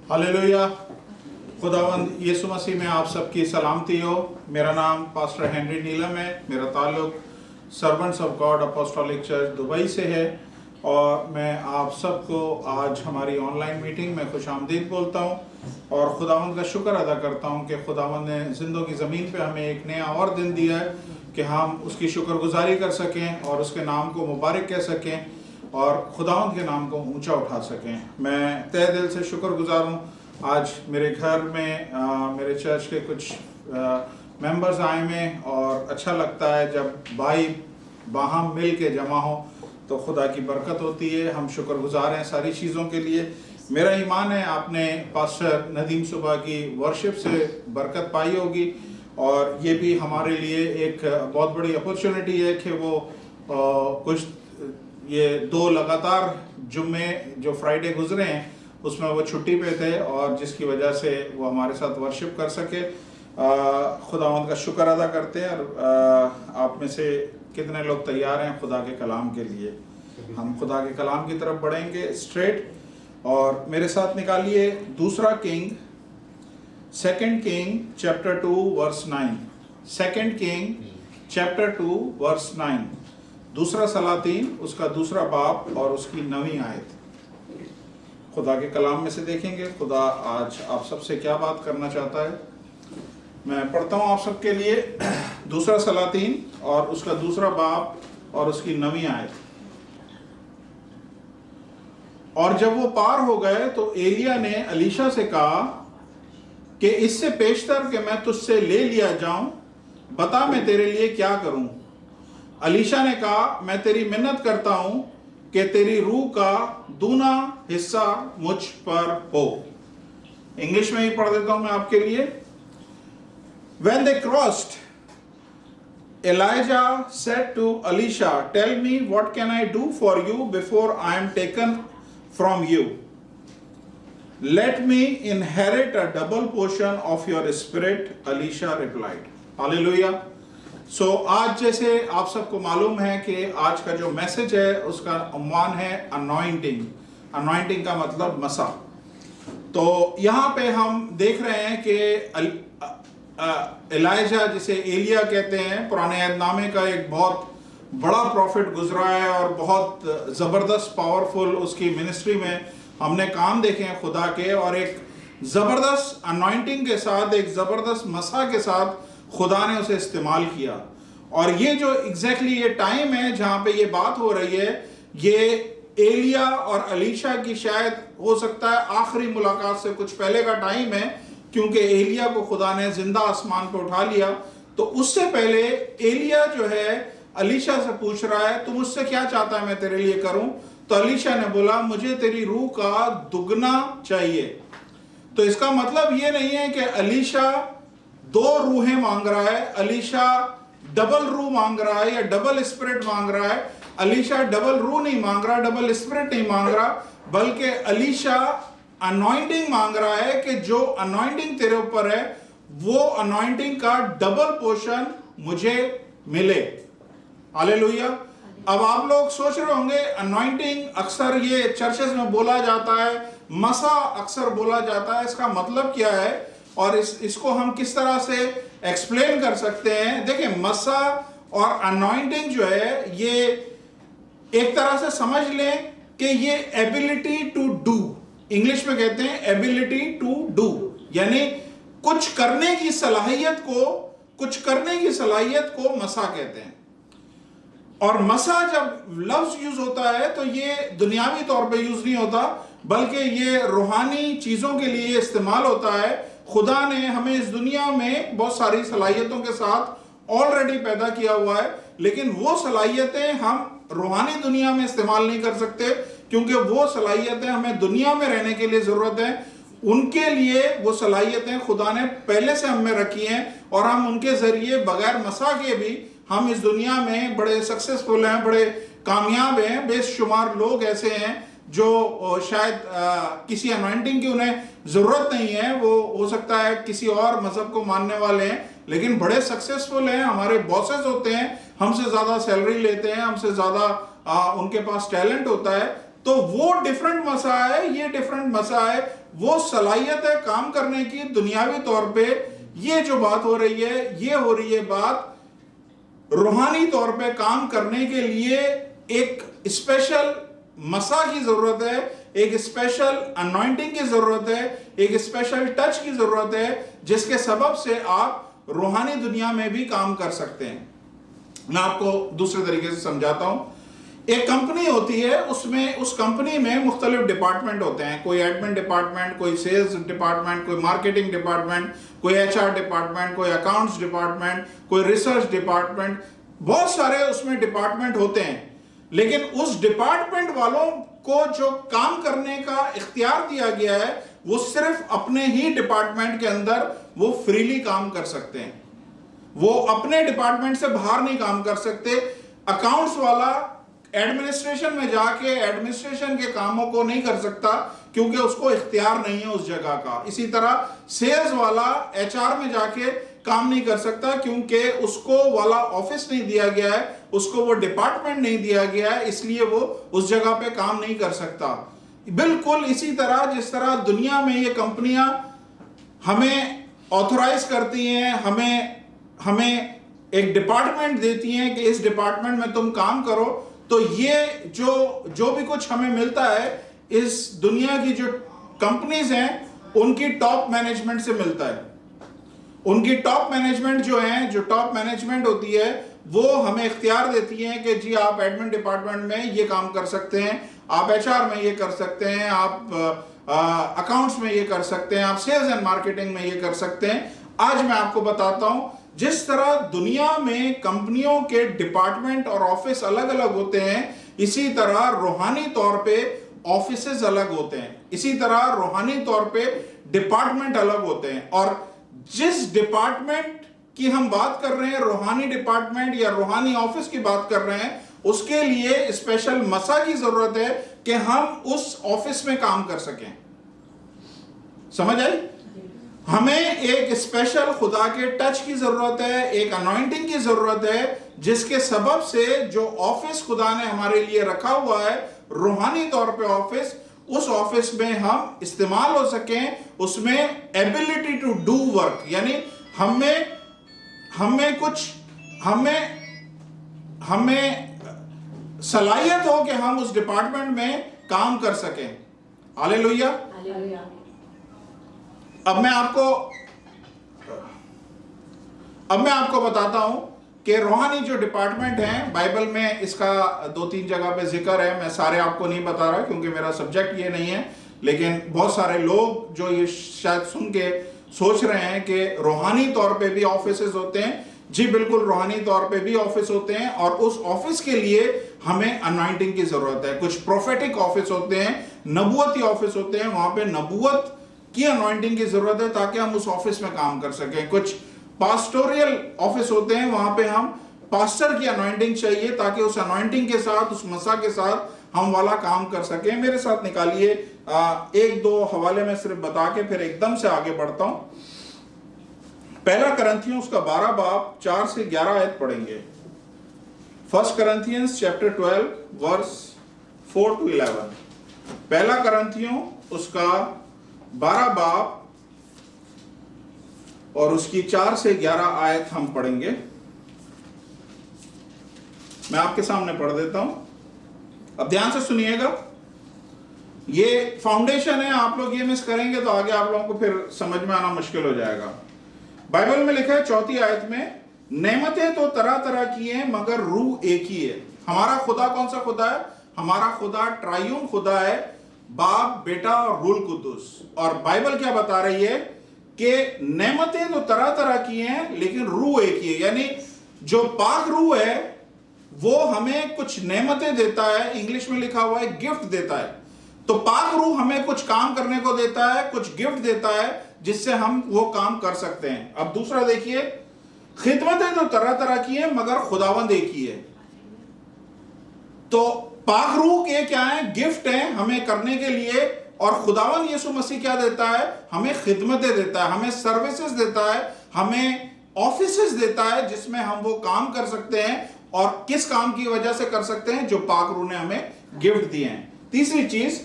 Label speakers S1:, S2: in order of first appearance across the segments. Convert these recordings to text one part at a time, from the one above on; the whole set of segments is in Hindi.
S1: हालेलुया। खुदावंद यीशु मसीह में आप सबकी सलामती हो। मेरा नाम पास्टर हेनरी नीलम है। मेरा ताल्लुक servants of God apostolic church Dubai से है और मैं आप सबको आज हमारी ऑनलाइन मीटिंग में खुशामदीद बोलता हूं और खुदावंद का शुक्र अदा करता हूं कि खुदावंद ने जिंदों की ज़मीन पे हमें एक नया और दिन दिया है कि हम उसकी शुक्रगुजारी कर सकें और उसके नाम को मुबारक कह सकें और खुदावंद के नाम को ऊंचा उठा सकें। मैं तहे दिल से शुक्रगुजार हूँ। आज मेरे घर में मेरे चर्च के कुछ मेंबर्स आए हैं और अच्छा लगता है जब भाई बाहम मिल के जमा हो तो खुदा की बरकत होती है। हम शुक्रगुजार हैं सारी चीज़ों के लिए। मेरा ईमान है आपने पास्टर नदीम सुबह की वर्शिप से बरकत पाई होगी और ये भी हमारे लिए एक बहुत बड़ी अपॉर्चुनिटी है कि वो कुछ ये 2 लगातार जुम्मे जो फ्राइडे गुजरे हैं उसमें वो छुट्टी पे थे और जिसकी वजह से वो हमारे साथ वर्शिप कर सके। खुदावंद का शुक्र अदा करते हैं। और आप में से कितने लोग तैयार हैं खुदा के कलाम के लिए? हम खुदा के कलाम की तरफ बढ़ेंगे स्ट्रेट और मेरे साथ निकालिए दूसरा king, 2 king chapter 2 verse 9। 2 king chapter 2 verse 9। दूसरा सलातीन उसका दूसरा बाब और उसकी 9वीं आयत खुदा के कलाम में से देखेंगे खुदा आज आप सबसे क्या बात करना चाहता है। मैं पढ़ता हूँ आप सबके लिए दूसरा सलातीन और उसका दूसरा बाब और उसकी 9वीं आयत। और जब वो पार हो गए तो एलिया ने अलीशा से कहा कि इससे पेशतर कि मैं तुझसे ले लिया जाऊं, बता मैं तेरे लिए क्या करूं। अलीशा ने कहा मैं तेरी मिन्नत करता हूं कि तेरी रूह का दूना हिस्सा मुझ पर हो। इंग्लिश में ही पढ़ देता हूं मैं आपके लिए। When they crossed, Elijah said to Elisha, tell me what can I do for you before I am taken from you? Let me inherit a double portion of your spirit, Elisha replied. Hallelujah. सो आज जैसे आप सबको मालूम है कि आज का जो मैसेज है उसका उन्वान है अनॉइंटिंग। अनॉइंटिंग का मतलब मसा। तो यहाँ पे हम देख रहे हैं कि एलाइजा जिसे एलिया कहते हैं पुराने अहदनामे का एक बहुत बड़ा प्रॉफिट गुजरा है और बहुत ज़बरदस्त पावरफुल उसकी मिनिस्ट्री में हमने काम देखे हैं खुदा के और एक ज़बरदस्त अनॉइंटिंग के साथ एक ज़बरदस्त मसा के साथ खुदा ने उसे इस्तेमाल किया। और ये जो एग्जैक्टली ये टाइम है जहां पे ये बात हो रही है ये एलिया और अलीशा की शायद हो सकता है आखिरी मुलाकात से कुछ पहले का टाइम है क्योंकि एलिया को खुदा ने जिंदा आसमान पर उठा लिया। तो उससे पहले एलिया जो है अलीशा से पूछ रहा है तू मुझसे क्या चाहता है मैं तेरे लिए करूं। तो अलीशा ने बोला मुझे तेरी रूह का दुगना चाहिए। तो इसका मतलब ये नहीं है कि अलीशा 2 रूहें मांग रहा है, अलीशा डबल रूह मांग रहा है या डबल स्पिरिट मांग रहा है। अलीशा डबल रूह नहीं मांग रहा, डबल स्पिरिट नहीं मांग रहा, बल्कि अलीशा अनॉइंटिंग मांग रहा है कि जो अनॉइंटिंग तेरे ऊपर है वो अनॉइंटिंग का डबल पोर्शन मुझे मिले। हालेलुया। अब आप लोग सोच रहे होंगे अनॉइंटिंग अक्सर ये चर्चेस में बोला जाता है, मसा अक्सर बोला जाता है, इसका मतलब क्या है और इसको हम किस तरह से एक्सप्लेन कर सकते हैं। देखिए मसा और अनॉइंटिंग जो है ये एक तरह से समझ लें कि ये एबिलिटी टू डू, इंग्लिश में कहते हैं एबिलिटी टू डू, यानी कुछ करने की सलाहियत को मसा कहते हैं। और मसा जब लफ्ज यूज होता है तो ये दुनियावी तौर पे यूज नहीं होता बल्कि ये रूहानी चीजों के लिए इस्तेमाल होता है। खुदा ने हमें इस दुनिया में बहुत सारी सलाहियतों के साथ ऑलरेडी पैदा किया हुआ है लेकिन वो सलाहियतें हम रूहानी दुनिया में इस्तेमाल नहीं कर सकते क्योंकि वो सलाहियतें हमें दुनिया में रहने के लिए जरूरत है। उनके लिए वो सलाहियतें खुदा ने पहले से हम में रखी हैं और हम उनके जरिए बगैर मसा के भी हम इस दुनिया में बड़े सक्सेसफुल हैं, बड़े कामयाब हैं। बेशुमार लोग ऐसे हैं जो शायद किसी अनॉइंटिंग की उन्हें जरूरत नहीं है, वो हो सकता है किसी और मजहब को मानने वाले हैं लेकिन बड़े सक्सेसफुल हैं। हमारे बॉसेस होते हैं, हमसे ज्यादा सैलरी लेते हैं, हमसे ज्यादा उनके पास टैलेंट होता है। तो वो डिफरेंट मसा है, ये डिफरेंट मसा है। वो सलाहियत है काम करने की दुनियावी तौर पे। ये जो बात हो रही है, ये हो रही है बात रूहानी तौर पे काम करने के लिए एक स्पेशल मसा की जरूरत है, एक स्पेशल अनॉइंटिंग की जरूरत है, एक स्पेशल टच की जरूरत है, जिसके सबब से आप रूहानी दुनिया में भी काम कर सकते हैं। मैं आपको दूसरे तरीके से समझाता हूं। एक कंपनी होती है, उसमें उस कंपनी में मुख्तलिफ डिपार्टमेंट होते हैं। कोई एडमिन डिपार्टमेंट, कोई सेल्स डिपार्टमेंट, कोई मार्केटिंग डिपार्टमेंट, कोई एचआर डिपार्टमेंट, कोई अकाउंट्स डिपार्टमेंट, कोई रिसर्च डिपार्टमेंट, बहुत सारे उसमें डिपार्टमेंट होते हैं। लेकिन उस डिपार्टमेंट वालों को जो काम करने का इख्तियार दिया गया है, वो सिर्फ अपने ही डिपार्टमेंट के अंदर वो फ्रीली काम कर सकते हैं। वो अपने डिपार्टमेंट से बाहर नहीं काम कर सकते। अकाउंट्स वाला एडमिनिस्ट्रेशन में जाके एडमिनिस्ट्रेशन के कामों को नहीं कर सकता, क्योंकि उसको इख्तियार नहीं है उस जगह का। इसी तरह सेल्स वाला एचआर में जाके काम नहीं कर सकता, क्योंकि उसको वाला ऑफिस नहीं दिया गया है, उसको वो डिपार्टमेंट नहीं दिया गया है, इसलिए वो उस जगह पे काम नहीं कर सकता। बिल्कुल इसी तरह जिस तरह दुनिया में ये कंपनियां हमें ऑथोराइज करती हैं, हमें एक डिपार्टमेंट देती हैं कि इस डिपार्टमेंट में तुम काम करो, तो ये जो भी कुछ हमें मिलता है इस दुनिया की जो कंपनीज हैं उनकी टॉप मैनेजमेंट से मिलता है। उनकी टॉप मैनेजमेंट जो टॉप मैनेजमेंट होती है, वो हमें इख्तियार देती है कि जी आप एडमिन डिपार्टमेंट में ये काम कर सकते हैं, आप एचआर में ये कर सकते हैं, आप अकाउंट्स में ये कर सकते हैं, आप सेल्स एंड मार्केटिंग में ये कर सकते हैं। आज मैं आपको बताता हूं जिस तरह दुनिया में कंपनियों के डिपार्टमेंट और ऑफिस अलग अलग होते हैं, इसी तरह रूहानी तौर पे ऑफिसेज अलग होते हैं, इसी तरह रूहानी तौर पे डिपार्टमेंट अलग होते हैं। और जिस डिपार्टमेंट की हम बात कर रहे हैं, रूहानी डिपार्टमेंट या रूहानी ऑफिस की बात कर रहे हैं, उसके लिए स्पेशल मसा की जरूरत है कि हम उस ऑफिस में काम कर सकें। समझ आई? हमें एक स्पेशल खुदा के टच की जरूरत है, एक अनॉइंटिंग की जरूरत है, जिसके सबब से जो ऑफिस खुदा ने हमारे लिए रखा हुआ है रूहानी तौर पे ऑफिस, उस ऑफिस में हम इस्तेमाल हो सकें, उसमें एबिलिटी टू डू वर्क, यानी हमें सलाहियत हो कि हम उस डिपार्टमेंट में काम कर सकें। हालेलुया। अब मैं आपको बताता हूं कि रूहानी जो डिपार्टमेंट है, बाइबल में इसका 2-3 जगह पे जिक्र है। मैं सारे आपको नहीं बता रहा क्योंकि मेरा सब्जेक्ट ये नहीं है, लेकिन बहुत सारे लोग जो ये शायद सुन के सोच रहे हैं कि रूहानी तौर पे भी ऑफिसेज होते हैं। जी बिल्कुल, रूहानी तौर पे भी ऑफिस होते हैं, और उस ऑफिस के लिए हमें अनॉइंटिंग की जरूरत है। कुछ प्रोफेटिक ऑफिस होते हैं, नबूवती ऑफिस होते हैं, वहां पे नबूवत की अनॉइंटिंग की जरूरत है ताकि हम उस ऑफिस में काम कर सकें। कुछ पास्टोरियल ऑफिस होते हैं, वहां पे हम पास्टर की अनॉइंटिंग चाहिए ताकि उस अनॉइंटिंग के साथ, उस मसा के साथ हम वाला काम कर सकें। मेरे साथ निकालिए 1-2 हवाले में सिर्फ बता के फिर एकदम से आगे बढ़ता हूं। पहला करंथियों उसका 12 बाब 4 से 11 आयत पढ़ेंगे। 1 Corinthians chapter 12 verse 4 to 11। पहला करंथियों उसका 12 बाब और उसकी 4 से 11 आयत हम पढ़ेंगे। मैं आपके सामने पढ़ देता हूं, अब ध्यान से सुनिएगा। ये फाउंडेशन है, आप लोग ये मिस करेंगे तो आगे आप लोगों को फिर समझ में आना मुश्किल हो जाएगा। बाइबल में लिखा है 4th आयत में, नेमतें तो तरह तरह की हैं मगर रूह एक ही है। हमारा खुदा कौन सा खुदा है? हमारा खुदा ट्रायून खुदा है, बाप, बेटा और रूल कुद्दूस। और बाइबल क्या बता रही है कि नेमतें तो तरह तरह की हैं लेकिन रूह एक ही है। यानी जो पाक रूह है वो हमें कुछ नेमतें देता है, इंग्लिश में लिखा हुआ है गिफ्ट देता है। तो पाक रूह हमें कुछ काम करने को देता है, कुछ गिफ्ट देता है जिससे हम वो काम कर सकते हैं। अब दूसरा देखिए, खिदमतें तो तरह तरह की हैं मगर खुदावंद एक ही है। तो पाक रूह के क्या है? गिफ्ट हैं हमें करने के लिए, और खुदावंद यीशु मसीह क्या देता है? हमें खिदमतें देता है, हमें सर्विसेज देता है, हमें ऑफिसेज देता है जिसमें हम वो काम कर सकते हैं। और किस काम की वजह से कर सकते हैं? जो पाक रूह ने हमें गिफ्ट दिए हैं। तीसरी चीज,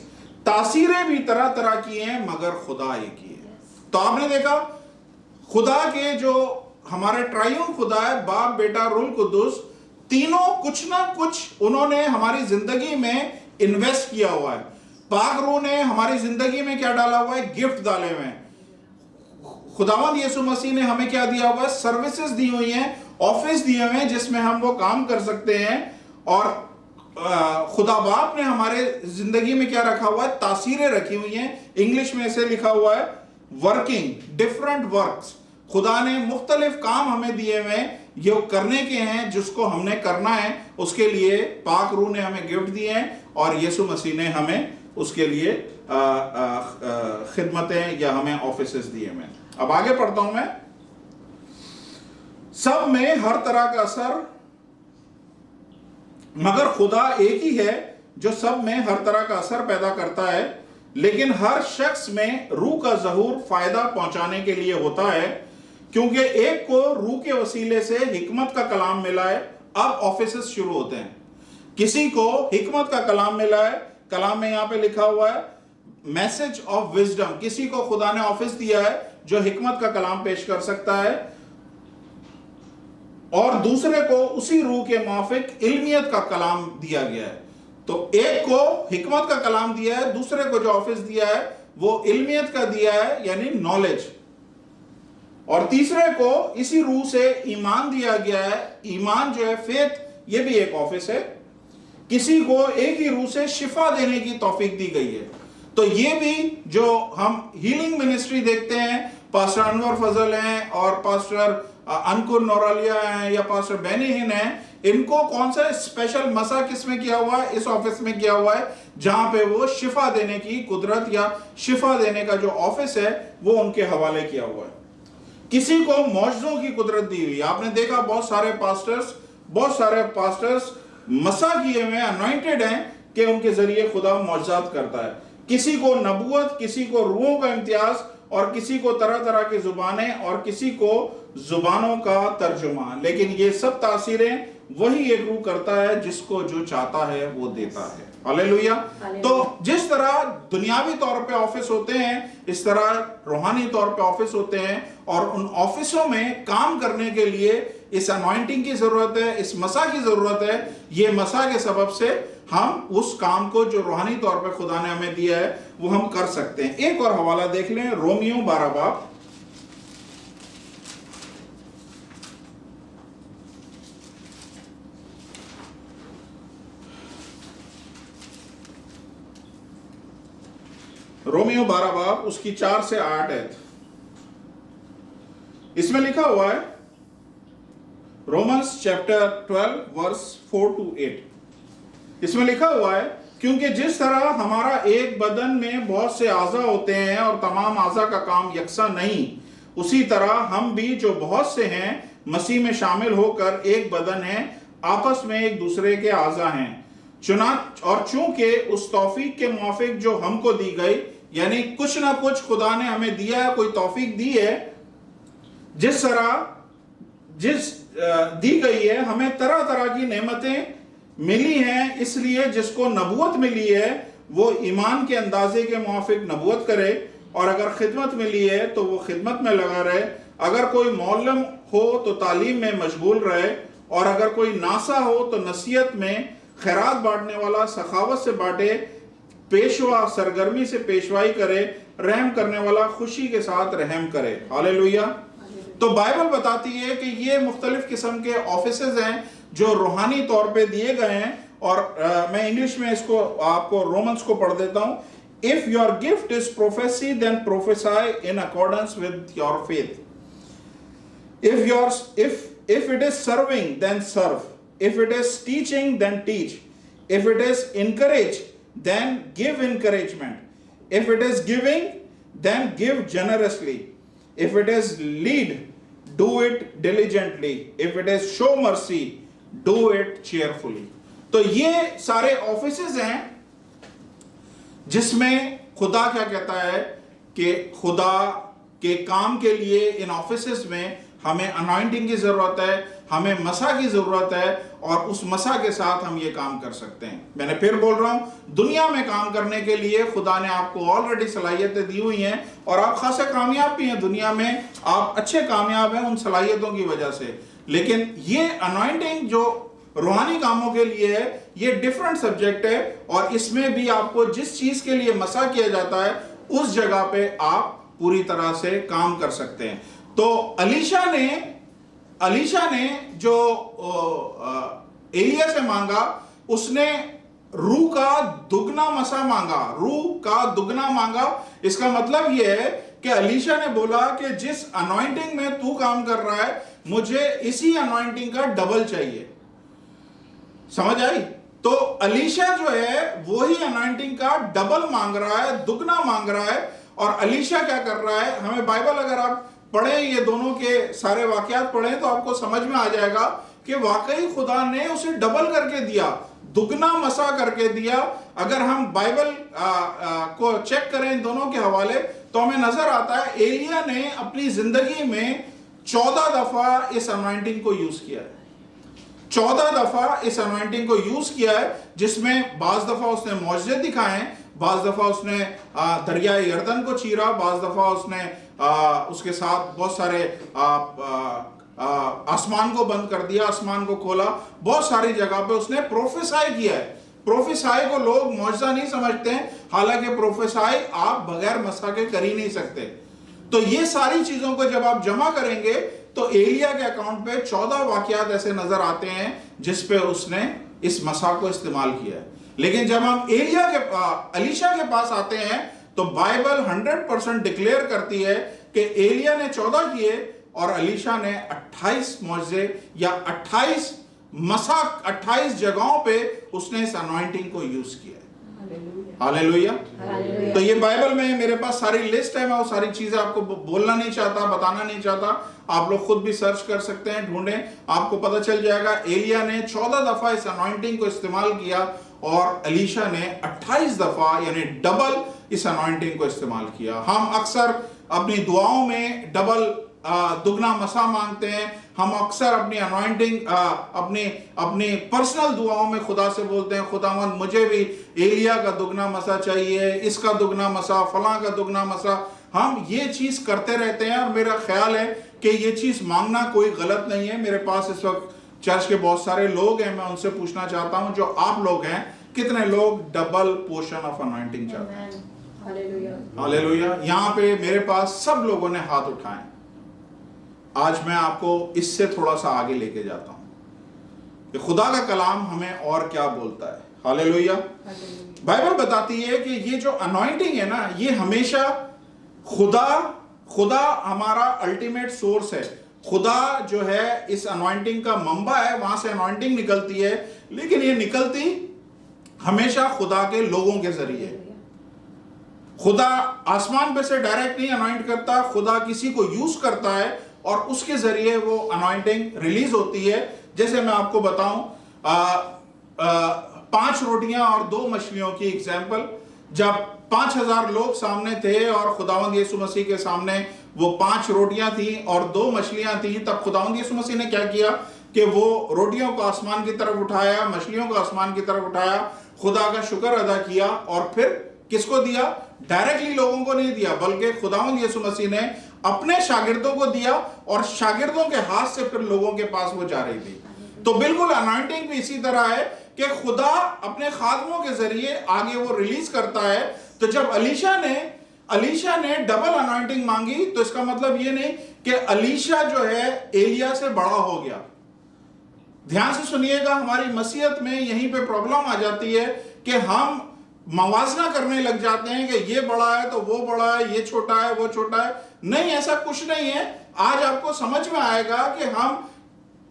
S1: तासीरें भी तरह तरह की हैं मगर खुदा एक ही है। तो आपने देखा खुदा के जो हमारे ट्रायून खुदा है, बाप बेटा रूल कुद्दूस, तीनों कुछ ना कुछ उन्होंने हमारी जिंदगी में इन्वेस्ट किया हुआ है। पाक रूह ने हमारी जिंदगी में क्या डाला हुआ है? गिफ्ट डाले हुए हैं। खुदावंद यीशु मसीह ने हमें क्या दिया हुआ है? सर्विसेज दी हुई हैं, ऑफिस दिए हुए हैं जिसमें हम वो काम कर सकते हैं। और खुदा बाप ने हमारे जिंदगी में क्या रखा हुआ है? तासीरें रखी हुई हैं। इंग्लिश में इसे लिखा हुआ है वर्किंग, डिफरेंट वर्क्स। खुदा ने मुख्तलिफ काम हमें दिए हुए हैं, ये करने के हैं जिसको हमने करना है। उसके लिए पाक रूह ने हमें गिफ्ट दिए हैं और यीशु मसीह ने हमें उसके लिए खिदमतें या हमें ऑफिसेस दिए हुए हैं। अब आगे पढ़ता हूं मैं। सब में हर तरह का असर, मगर खुदा एक ही है जो सब में हर तरह का असर पैदा करता है, लेकिन हर शख्स में रूह का ज़हूर फायदा पहुंचाने के लिए होता है, क्योंकि एक को रूह के वसीले से हिकमत का कलाम मिला है। अब ऑफिसेस शुरू होते हैं। किसी को हिकमत का कलाम मिला है, कलाम में यहां पे लिखा हुआ है मैसेज ऑफ विजडम। किसी को खुदा ने ऑफिस दिया है जो हिकमत का कलाम पेश कर सकता है, और दूसरे को उसी रूह के मुआफिक इल्मियत का कलाम दिया गया है। तो एक को हिकमत का कलाम दिया है, दूसरे को जो ऑफिस दिया है वो इल्मियत का दिया है, यानी नॉलेज, और तीसरे को इसी रूह से ईमान दिया गया है। ईमान जो है फेथ, ये भी एक ऑफिस है। किसी को एक ही रूह से शिफा देने की तौफीक दी गई है। तो ये भी जो हम हीलिंग मिनिस्ट्री देखते हैं, पास्टर अनवर फजल हैं और पास्टर अनकुर नौरालिया हैं या पास्टर बेनीहिन हैं, इनको कौन सा स्पेशल मसा किसमें किया हुआ है? इस ऑफिस में किया हुआ है, जहां पे वो शिफा देने की कुदरत या शिफा देने का जो ऑफिस है वो उनके हवाले किया हुआ है। किसी को मौजज़ों की कुदरत दी हुई। आपने देखा बहुत सारे पास्टर्स मसा किए हुए अनॉइंटेड हैं कि उनके जरिए खुदा मौजज़ात करता है। किसी को नबूवत, किसी को रूहों का इम्तियाज, और किसी को तरह तरह की जुबानें, और किसी को जुबानों का तर्जुमा। लेकिन ये सब तासीरें वही एक रूह करता है, जिसको जो चाहता है वो देता है। हालेलुया। तो जिस तरह दुनियावी तौर पे ऑफिस होते हैं, इस तरह रूहानी तौर पे ऑफिस होते हैं, और उन ऑफिसों में काम करने के लिए इस अनॉइंटिंग की जरूरत है, इस मसा की जरूरत है। ये मसा के सबब से हम उस काम को जो रूहानी तौर पे खुदा ने हमें दिया है वो हम कर सकते हैं। एक और हवाला देख लें, रोमियो 12 बाब। रोमियो 12 बाब उसकी 4 से 8 है। इसमें लिखा हुआ है रोमन्स चैप्टर 12 वर्स 4 to 8। इसमें लिखा हुआ है, क्योंकि जिस तरह हमारा एक बदन में बहुत से आज़ा होते हैं और तमाम आज़ा का काम यकसा नहीं, उसी तरह हम भी जो बहुत से हैं मसीह में शामिल होकर एक बदन हैं, आपस में एक दूसरे के आज़ा हैं। और चूंकि उस तौफीक के मुआफिक जो हमको दी गई, यानी कुछ ना कुछ खुदा ने हमें दिया है, कोई तौफीक दी है, जिस दी गई है, हमें तरह तरह की नेमतें मिली हैं। इसलिए जिसको नबूवत मिली है वो ईमान के अंदाजे के मुआफिक नबूवत करे, और अगर खिदमत मिली है तो वो खिदमत में लगा रहे। अगर कोई मौलम हो तो तालीम में मशगूल रहे, और अगर कोई नासा हो तो नसीहत में, खैरात बांटने वाला सखावत से बांटे, पेशवा सरगर्मी से पेशवाई करे, रहम करने वाला खुशी के साथ रहम करे। हालेलुया। तो बाइबल बताती है कि ये मुख्तलिफ किस्म के ऑफिसेज हैं जो रूहानी तौर पे दिए गए हैं। और मैं इंग्लिश में इसको आपको रोमन्स को पढ़ देता हूं। If your gift is prophecy then prophesy in accordance with your faith. If it is serving then serve. If it is teaching, then teach. If it is encourage, then give encouragement. If it is giving, then give generously. If it is lead, do it diligently. If it is show mercy, do it cheerfully. तो ये सारे ऑफिसेज हैं जिसमें खुदा क्या कहता है कि खुदा के काम के लिए इन ऑफिसेज में हमें अनॉइंटिंग की जरूरत है, हमें मसा की जरूरत है, और उस मसा के साथ हम ये काम कर सकते हैं। मैंने फिर बोल रहा हूं, दुनिया में काम करने के लिए खुदा ने आपको ऑलरेडी सलाहियतें दी हुई हैं और आप खासे कामयाब भी हैं दुनिया में, आप अच्छे कामयाब हैं उन सलाहियतों की वजह से। लेकिन ये अनॉइंटिंग जो रूहानी कामों के लिए है, ये डिफरेंट सब्जेक्ट है और इसमें भी आपको जिस चीज के लिए मसा किया जाता है उस जगह पे आप पूरी तरह से काम कर सकते हैं। तो अलीशा ने जो एलिया से मांगा, उसने रूह का दुगना मसा मांगा, रूह का दुगना मांगा। इसका मतलब यह है कि अलीशा ने बोला कि जिस अनॉइंटिंग में तू काम कर रहा है, मुझे इसी अनॉइंटिंग का डबल चाहिए। समझ आई? तो अलीशा जो है वही अनॉइंटिंग का डबल मांग रहा है, दुगना मांग रहा है। और अलीशा क्या कर रहा है, हमें बाइबल अगर आप पढ़ें, ये दोनों के सारे वाकयात पढ़ें तो आपको समझ में आ जाएगा कि वाकई खुदा ने उसे डबल करके दिया, दुगना मसा करके दिया। अगर हम बाइबल को चेक करें इन दोनों के हवाले तो हमें नजर आता है एलिया ने अपनी जिंदगी में 14 दफा इस अनॉइंटिंग को यूज किया है। 14 दफा इस अनॉइंटिंग को यूज किया है, जिसमें बाज दफा उसने मौजज़े दिखाए, बाज दफा उसने दरिया यर्दन को चीरा, बाज दफा उसने उसके साथ बहुत सारे आसमान को बंद कर दिया, आसमान को खोला, बहुत सारी जगह पे उसने प्रोफेसाई किया है। प्रोफेसाई को लोग मौजज़ा नहीं समझते हैं, हालांकि प्रोफेसाई आप बगैर मसा के कर ही नहीं सकते। तो ये सारी चीजों को जब आप जमा करेंगे तो एलिया के अकाउंट पे 14 वाकयात ऐसे नजर आते हैं जिस पे उसने इस मसा को इस्तेमाल किया है। लेकिन जब हम अलीशा के पास आते हैं तो बाइबल 100% डिक्लेयर करती है कि एलिया ने 14 किए और अलीशा ने 28 मौजज़े या 28 जगहों पे उसने इस अनॉइंटिंग को यूज किया है। हालेलुया। तो ये बाइबल में मेरे पास सारी लिस्ट है, मैं वो सारी चीजें आपको बोलना नहीं चाहता, बताना नहीं चाहता। आप लोग खुद भी सर्च कर सकते हैं, ढूंढें, आपको पता चल जाएगा। एलिया ने 14 दफा इस अनॉइंटिंग को इस्तेमाल किया और अलीशा ने 28 दफा यानी डबल इस अनॉइंटिंग को इस्तेमाल किया। हम अक्सर अपनी दुआओं में डबल दुगना मसा मांगते हैं। हम अक्सर अपनी अनॉइंटिंग अपनी पर्सनल दुआओं में खुदा से बोलते हैं, खुदावंद मुझे भी एलिया का दुगना मसा चाहिए, इसका दुगना मसा, फलां का दुगना मसा। हम ये चीज करते रहते हैं और मेरा ख्याल है कि ये चीज मांगना कोई गलत नहीं है। मेरे पास इस वक्त चर्च के बहुत सारे लोग हैं, मैं उनसे पूछना चाहता हूं जो आप लोग हैं, कितने लोग डबल पोर्शन ऑफ अनॉइंटिंग चाहते हैं? हालेलुया। यहाँ पे मेरे पास सब लोगों ने हाथ उठाए। आज मैं आपको इससे थोड़ा सा आगे लेके जाता हूं कि खुदा का कलाम हमें और क्या बोलता है। हालेलुया। बाइबल बताती है कि ये जो अनॉइंटिंग है ना, ये हमेशा खुदा हमारा अल्टीमेट सोर्स है। खुदा जो है इस अनॉइंटिंग का मंबा है, वहां से अनॉइंटिंग निकलती है, लेकिन ये निकलती हमेशा खुदा के लोगों के जरिए। खुदा आसमान पे से डायरेक्ट नहीं अनॉइंट करता, खुदा किसी को यूज करता है और उसके जरिए वो अनॉइंटिंग रिलीज होती है। जैसे मैं आपको बताऊं 5 रोटियां और 2 मछलियों की एग्जाम्पल। जब 5000 लोग सामने थे और खुदावंद यीशु मसीह के सामने वो 5 रोटियां थी और 2 मछलियां थी, तब खुदावंद यीशु मसीह ने क्या किया कि वो रोटियों को आसमान की तरफ उठाया, मछलियों को आसमान की तरफ उठाया, खुदा का शुक्र अदा किया और फिर किसको दिया? डायरेक्टली लोगों को नहीं दिया, बल्कि खुदावंद यीशु मसीह ने अपने शागिर्दों को दिया और शागिर्दों के हाथ से फिर लोगों के पास वो जा रही थी। तो बिल्कुल अनॉइंटिंग भी इसी तरह है कि खुदा अपने खादमों के जरिए आगे वो रिलीज करता है। तो जब अलीशा ने डबल अनॉइंटिंग मांगी तो इसका मतलब ये नहीं कि अलीशा जो है एलिया से बड़ा हो गया। ध्यान से सुनिएगा, हमारी मसीहत में यहीं पे प्रॉब्लम आ जाती है कि हम मवाजना करने लग जाते हैं कि ये बड़ा है तो वो बड़ा है, ये छोटा है वो छोटा है। नहीं, ऐसा कुछ नहीं है। आज आपको समझ में आएगा कि हम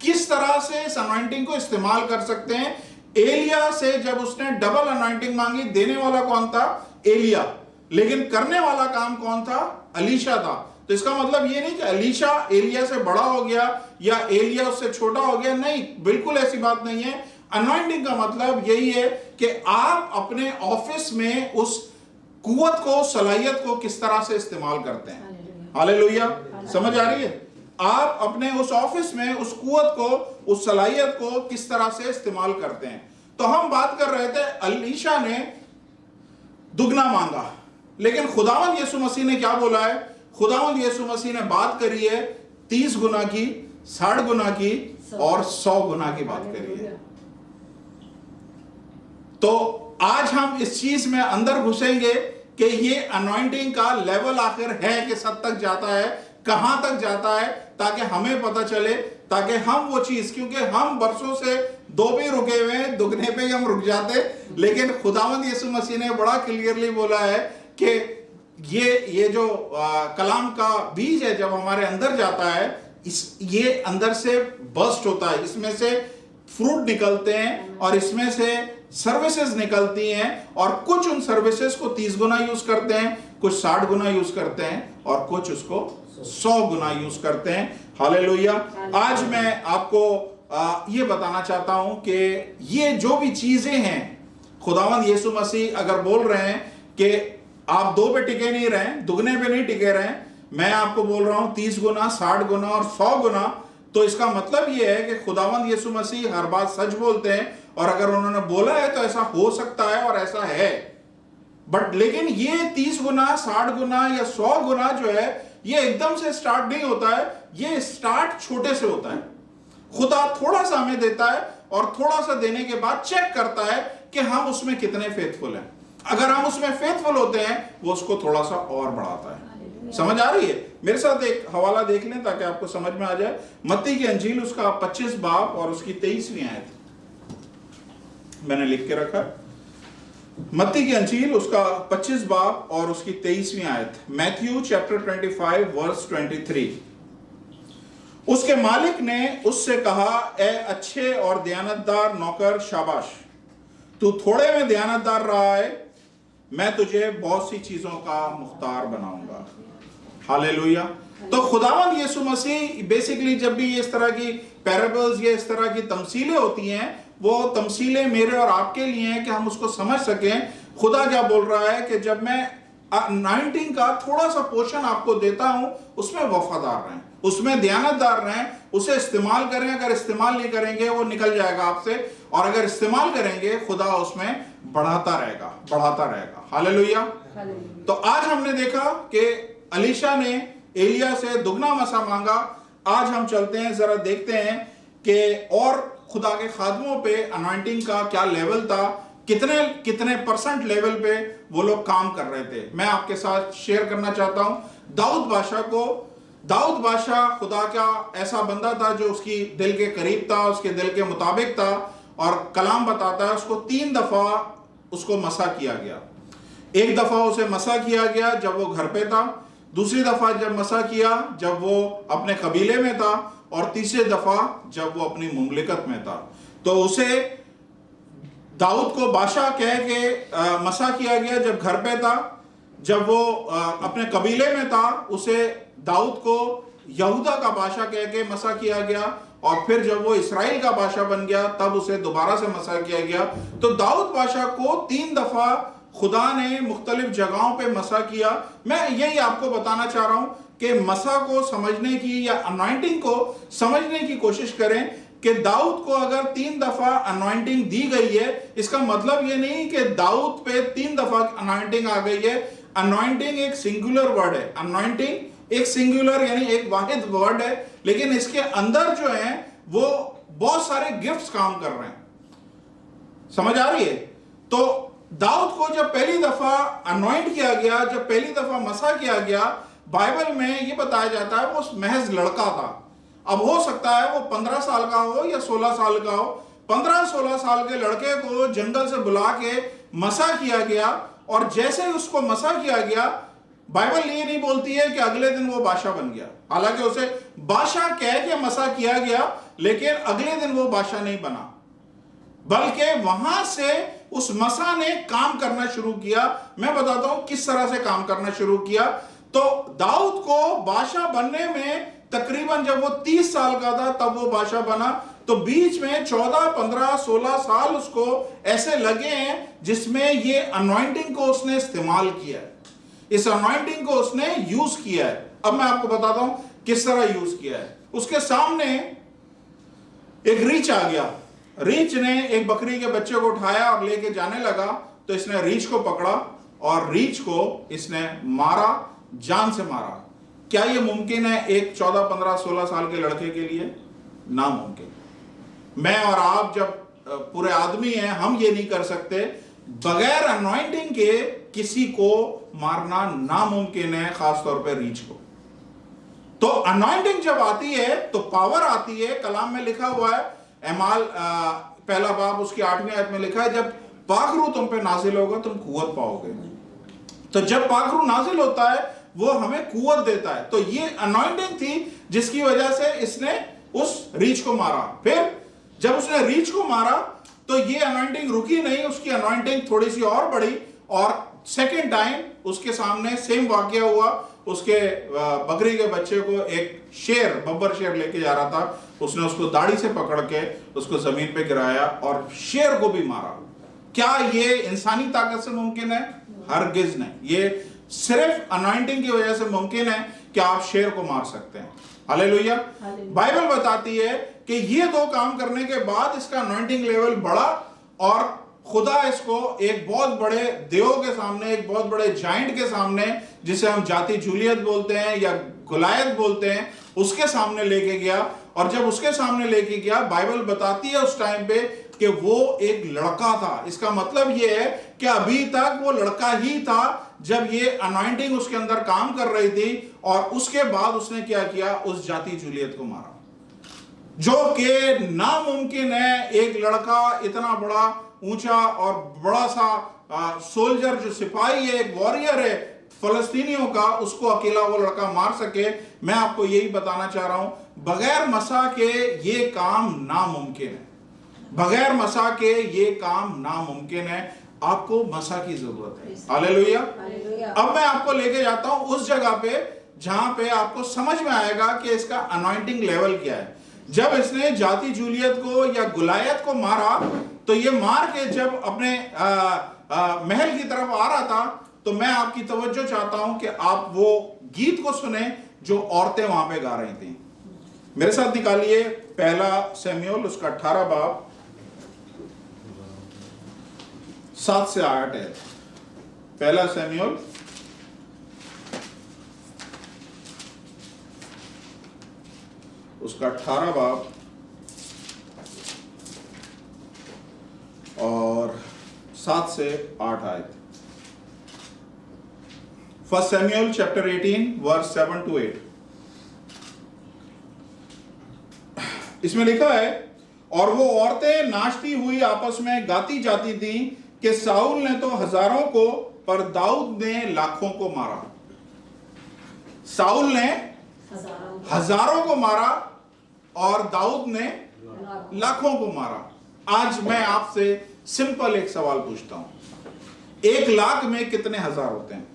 S1: किस तरह से इस अनॉइंटिंग को इस्तेमाल कर सकते हैं। एलिया से जब उसने डबल अनॉइंटिंग मांगी, देने वाला कौन था? एलिया। लेकिन करने वाला काम कौन था? अलीशा था। तो इसका मतलब ये नहीं कि अलीशा एलिया से बड़ा हो गया या एलिया उससे छोटा हो गया। नहीं, बिल्कुल ऐसी बात नहीं है। अनॉइंटिंग का मतलब यही है कि आप अपने ऑफिस में उस कुव्वत को, सलाहियत को किस तरह से इस्तेमाल करते हैं। हालेलुया। समझ आ रही है? आप अपने उस ऑफिस में उस कुव्वत को, उस सलाहियत को किस तरह से इस्तेमाल करते हैं। तो हम बात कर रहे थे, अलीशा ने दुगना मांगा, लेकिन खुदावंद यीशु मसीह ने क्या बोला है? खुदावंद यीशु मसीह ने बात करी है 30 गुना की, 60 गुना की और 100 गुना की बात करी है। तो आज हम इस चीज में अंदर घुसेंगे कि ये अनॉइंटिंग का लेवल आखिर है कि सब तक जाता है, कहां तक जाता है, ताकि हमें पता चले, ताकि हम वो चीज, क्योंकि हम बरसों से दो भी रुके हुए हैं, दुगने पे ही हम रुक जाते, लेकिन खुदावंद यीशु मसीह ने बड़ा क्लियरली बोला है कि ये जो कलाम का बीज है जब हमारे अंदर जाता है, ये अंदर से बर्स्ट होता है, इसमें से फ्रूट निकलते हैं और इसमें से सर्विसेज निकलती हैं, और कुछ उन सर्विसेज को 30 गुना यूज करते हैं, कुछ 60 गुना यूज करते हैं और कुछ उसको 100 गुना यूज करते हैं। हालेलुया। आज मैं आपको ये बताना चाहता हूं कि ये जो भी चीजें हैं, खुदावंद यीशु मसीह अगर बोल रहे हैं कि आप 2 पे टिके नहीं रहे, दुगने पे नहीं टिके रहे, मैं आपको बोल रहा हूं 30 गुना, 60 गुना और 100 गुना, तो इसका मतलब यह है कि खुदावंद यीशु मसीह हर बात सच बोलते हैं, और अगर उन्होंने बोला है तो ऐसा हो सकता है और ऐसा है। बट लेकिन ये 30 गुना, 60 गुना या 100 गुना जो है, ये एकदम से स्टार्ट नहीं होता है, ये स्टार्ट छोटे से होता है। खुदा थोड़ा सा हमें देता है और थोड़ा सा देने के बाद चेक करता है कि हम उसमें कितने फेथफुल हैं। अगर हम उसमें फेथफुल होते हैं, वो उसको थोड़ा सा और बढ़ाता है। समझ आ रही है? मेरे साथ एक हवाला देख लें ताकि आपको समझ में आ जाए। मत्ती की अंजील उसका 25 बाब और उसकी 23वीं आयत, मैंने लिख के रखा। मत्ती की अंजील उसका 25 बाब और उसकी 23वीं आयत, मैथ्यू चैप्टर 25 वर्स 23। उसके मालिक ने उससे कहा, ए अच्छे और दयानतदार नौकर, शाबाश, तू थोड़े में दयानतदार रहा है, मैं तुझे बहुत सी चीजों का मुख्तार बनाऊंगा। हालेलुया। तो खुदावंद यीशु मसीह बेसिकली जब भी इस तरह की पैराबल्स या इस तरह की तमसीलें होती हैं, वो तमसीलें मेरे और आपके लिए हैं कि हम उसको समझ सकें। खुदा क्या बोल रहा है कि जब मैं 19 का थोड़ा सा पोर्शन आपको देता हूं, उसमें वफादार रहें, उसमें दयानतदार रहें, उसे इस्तेमाल करें। अगर इस्तेमाल नहीं करेंगे वो निकल जाएगा आपसे, और अगर इस्तेमाल करेंगे खुदा उसमें बढ़ाता रहेगा, बढ़ाता रहेगा। हालेलुया। तो आज हमने देखा कि अलीशा ने एलिया से दुगना मसा मांगा। आज हम चलते हैं, जरा देखते हैं कि और खुदा के खादमों पे अनॉइंटिंग का क्या लेवल था, कितने परसेंट लेवल पे वो लोग काम कर रहे थे। मैं आपके साथ शेयर करना चाहता हूं दाऊद बादशाह को। दाऊद बादशाह खुदा का ऐसा बंदा था जो उसकी दिल के करीब था, उसके दिल के मुताबिक था, और कलाम बताता है उसको 3 दफा उसको मसा किया गया। एक दफा उसे मसा किया गया जब वो घर पे था, दूसरी दफा जब मसा किया जब वो अपने कबीले में था, और तीसरी दफा जब वो अपनी मुमलिकत में था। तो उसे दाऊद को बादशाह कह के मसा किया गया जब घर पे था। जब वो अपने कबीले में था, उसे दाऊद को यहूदा का बादशाह कह के मसा किया गया, और फिर जब वो इस्राएल का बादशाह बन गया तब उसे दोबारा से मसा किया गया। तो दाऊद बादशाह को 3 दफा खुदा ने मुख्तलिफ जगहों पे मसा किया। मैं यही आपको बताना चाह रहा हूं कि मसा को समझने की या अनॉइंटिंग को समझने की कोशिश करें कि दाऊद को अगर 3 दफा अनॉइंटिंग दी गई है, इसका मतलब ये नहीं कि दाऊद पे 3 दफा अनॉइंटिंग आ गई है। अनॉइंटिंग एक सिंगुलर वर्ड है, अनॉइंटिंग एक सिंगुलर यानी एक वाहिद वर्ड है, लेकिन इसके अंदर जो है वो बहुत सारे गिफ्ट्स काम कर रहे हैं। समझ आ रही है? तो दाऊद को जब पहली दफा अनॉइंट किया गया, जब पहली दफा मसा किया गया, बाइबल में ये बताया जाता है वो महज लड़का था। अब हो सकता है वो 15 साल का हो या 16 साल का हो। 15-16 साल के लड़के को जंगल से बुला के मसा किया गया, और जैसे ही उसको मसा किया गया, बाइबल ये नहीं बोलती है कि अगले दिन वो बादशाह बन गया। हालांकि उसे बादशाह कह के मसा किया गया, लेकिन अगले दिन वो बादशाह नहीं बना, बल्कि वहां से उस मसा ने काम करना शुरू किया। मैं बताता हूं किस तरह से काम करना शुरू किया। तो दाऊद को बादशाह बनने में तकरीबन जब वो 30 साल का था तब वो बादशाह बना। तो बीच में 14, 15, 16 साल उसको ऐसे लगे हैं जिसमें ये अनॉइंटिंग को उसने इस्तेमाल किया है। इस अनॉइंटिंग को उसने यूज किया है। अब मैं आपको बताता हूं किस तरह यूज किया है। उसके सामने एक रीछ आ गया, रीछ ने एक बकरी के बच्चे को उठाया और लेके जाने लगा, तो इसने रीछ को पकड़ा और रीछ को इसने मारा, जान से मारा। क्या यह मुमकिन है एक 14, 15, 16 साल के लड़के के लिए? नामुमकिन। मैं और आप जब पूरे आदमी हैं, हम ये नहीं कर सकते। बगैर अनॉइंटिंग के किसी को मारना नामुमकिन है, खासतौर पर रीछ को। तो अनॉइंटिंग जब आती है तो पावर आती है। कलाम में लिखा हुआ है, एमाल पहला बाब उसकी 8वीं आयत में लिखा है, जब पाखरू तुम पे नाजिल होगा तुम कुव्वत पाओगे। तो जब पाखरू नाजिल होता है वो हमें कुव्वत देता है। तो ये अनॉइंटिंग थी जिसकी वजह से इसने उस रीछ को मारा। फिर जब उसने रीछ को मारा तो ये अनॉइंटिंग रुकी नहीं, उसकी अनॉइंटिंग थोड़ी सी और बढ़ी, और सेकेंड टाइम उसके सामने सेम वाकया हुआ। उसके बकरी के बच्चे को एक शेर, बब्बर शेर लेके जा रहा था, उसने उसको दाढ़ी से पकड़ के उसको जमीन पे गिराया और शेर को भी मारा। क्या ये इंसानी ताकत से मुमकिन है? हरगिज नहीं। ये सिर्फ अनॉइंटिंग की वजह से मुमकिन है कि आप शेर को मार सकते हैं। हालेलुया। बाइबल बताती है कि ये दो काम करने के बाद इसका अनॉइंटिंग लेवल बढ़ा और खुदा इसको एक बहुत बड़े देव के सामने, एक बहुत बड़े जाइंट के सामने, जिसे हम जाति जूलियत बोलते हैं या गुलायत बोलते हैं, उसके सामने लेके गया। और जब उसके सामने लेके गया, बाइबल बताती है उस टाइम पे कि वो एक लड़का था। इसका मतलब ये है कि अभी तक वो लड़का ही था जब ये अनॉइंटिंग उसके अंदर काम कर रही थी, और उसके बाद उसने क्या किया? उस जाति जूलियत को मारा, जो कि नामुमकिन है। एक लड़का इतना बड़ा ऊंचा और बड़ा सा सोल्जर, जो सिपाही है, एक वॉरियर है फलस्तीनियों का, उसको अकेला वो लड़का मार सके। मैं आपको यही बताना चाह रहा हूं, बगैर मसा के ये काम नामुमकिन है। बगैर मसा के ये काम नामुमकिन है। आपको मसा की जरूरत है। हालेलुया। अब मैं आपको लेके जाता हूं उस जगह पे जहां पे आपको समझ में आएगा कि इसका अनॉइंटिंग लेवल क्या है। जब इसने जाति जूलियत को या गुलायत को मारा, तो ये मार के जब अपने महल की तरफ आ रहा था, तो मैं आपकी तवज्जो चाहता हूं कि आप वो गीत को सुने जो औरतें वहां पे गा रही थी। मेरे साथ निकालिए पहला शमूएल उसका 18 बाब 7 से 8 है। पहला शमूएल उसका 18 बाब और 7 से 8 आयत। फर्स्ट शमूएल चैप्टर 18 वर्स 7 to 8। इसमें लिखा है, और वो औरतें नाचती हुई आपस में गाती जाती थी कि साउल ने तो हजारों को, पर दाऊद ने लाखों को मारा। साउल ने हजारों को मारा और दाऊद ने लाखों को मारा। आज मैं आपसे सिंपल एक सवाल पूछता हूं, 1 लाख में कितने हजार होते हैं?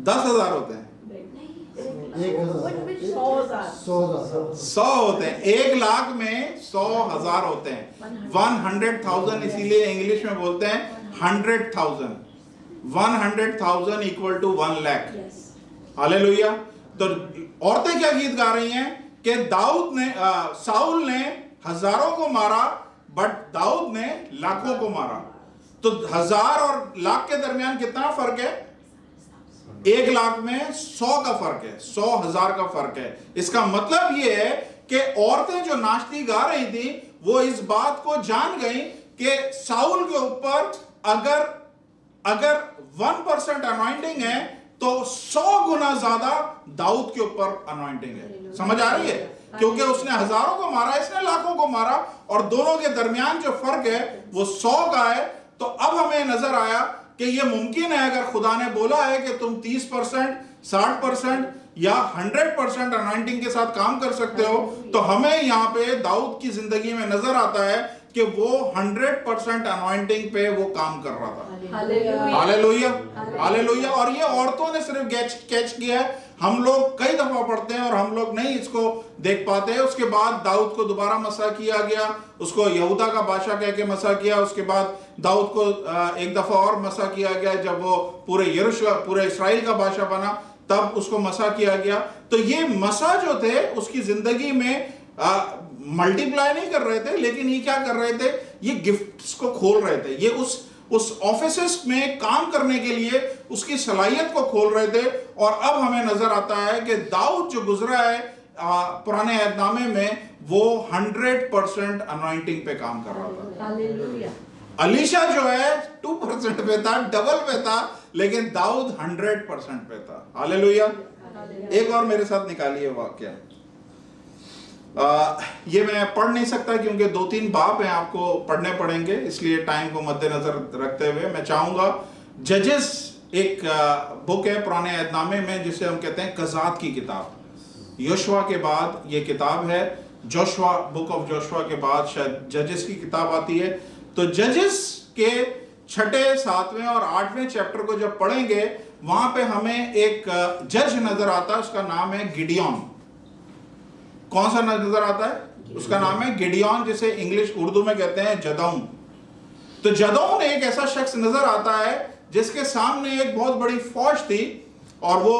S1: 10,000 होते हैं? 100 होते हैं। 1 लाख में 100,000 होते हैं। 100,000 इसीलिए इंग्लिश में बोलते हैं 100,000। 100,000 इक्वल टू 1 लाख। हालेलुया। तो औरतें क्या गीत गा रही हैं कि साउल ने हजारों को मारा, बट दाऊद ने लाखों को मारा। तो 1000 और लाख के दरमियान कितना फर्क है? 1 लाख में 100 का फर्क है, 100,000 का फर्क है। इसका मतलब यह है कि औरतें जो नाचती गा रही थी, वो इस बात को जान गई कि साउल के ऊपर अगर 1% अनॉइंटिंग है तो 100 गुना ज्यादा दाऊद के ऊपर अनॉइंटिंग है। समझ आ रही है? क्योंकि उसने हजारों को मारा, इसने लाखों को मारा, और दोनों के दरमियान जो फर्क है वो 100 का है। तो अब हमें नजर आया कि यह मुमकिन है, अगर खुदा ने बोला है कि तुम 30%, 60% या 100% अनॉइंटिंग के साथ काम कर सकते हो, तो हमें यहां पे दाऊद की जिंदगी में नजर आता है कि वो 100% अनॉइंटिंग पे वो काम कर रहा था। Hallelujah, hallelujah. और ये औरतों ने सिर्फ कैच किया है, हम लोग कई दफा पढ़ते हैं और हम लोग नहीं इसको देख पाते हैं। उसके बाद दाऊद को दोबारा मसा किया गया, उसको यहूदा का बादशाह कह के मसा किया। उसके बाद दाऊद को एक दफा और मसा किया गया, जब वो पूरे इस्राएल का बादशाह बना तब उसको मसा किया गया। तो ये मसा जो थे उसकी जिंदगी में मल्टीप्लाई नहीं कर रहे थे, लेकिन ये क्या कर रहे थे, ये गिफ्ट्स को खोल रहे थे। ये उस ऑफिसेस में काम करने के लिए उसकी सलाहियत को खोल रहे थे। और अब हमें नजर आता है कि दाऊद जो गुजरा है पुराने अहदनामे में, वो 100% अनॉइंटिंग पे काम कर रहा था।
S2: हालेलुया।
S1: अलीशा जो है 2% पे था, डबल पे था, लेकिन दाऊद 100% पे था। हालेलुया। एक और मेरे साथ निकालिए वाक्य। ये मैं पढ़ नहीं सकता क्योंकि 2-3 बाब हैं, आपको पढ़ने पड़ेंगे, इसलिए टाइम को मद्देनजर रखते हुए मैं चाहूंगा। जजेस एक बुक है पुराने अहदनामे में जिसे हम कहते हैं कज़ात की किताब। योशुआ के बाद ये किताब है, जोशुआ, बुक ऑफ जोशुआ के बाद शायद जजेस की किताब आती है। तो जजेस के 6, 7वें और 8वें चैप्टर को जब पढ़ेंगे, वहां पे हमें एक जज नजर आता है, उसका नाम है गिडियॉन। कौन सा नजर आता है? उसका नाम है गिडियॉन, जिसे इंग्लिश उर्दू में कहते हैं जदौन। तो जदौन एक ऐसा शख्स नजर आता है जिसके सामने एक बहुत बड़ी फौज थी, और वो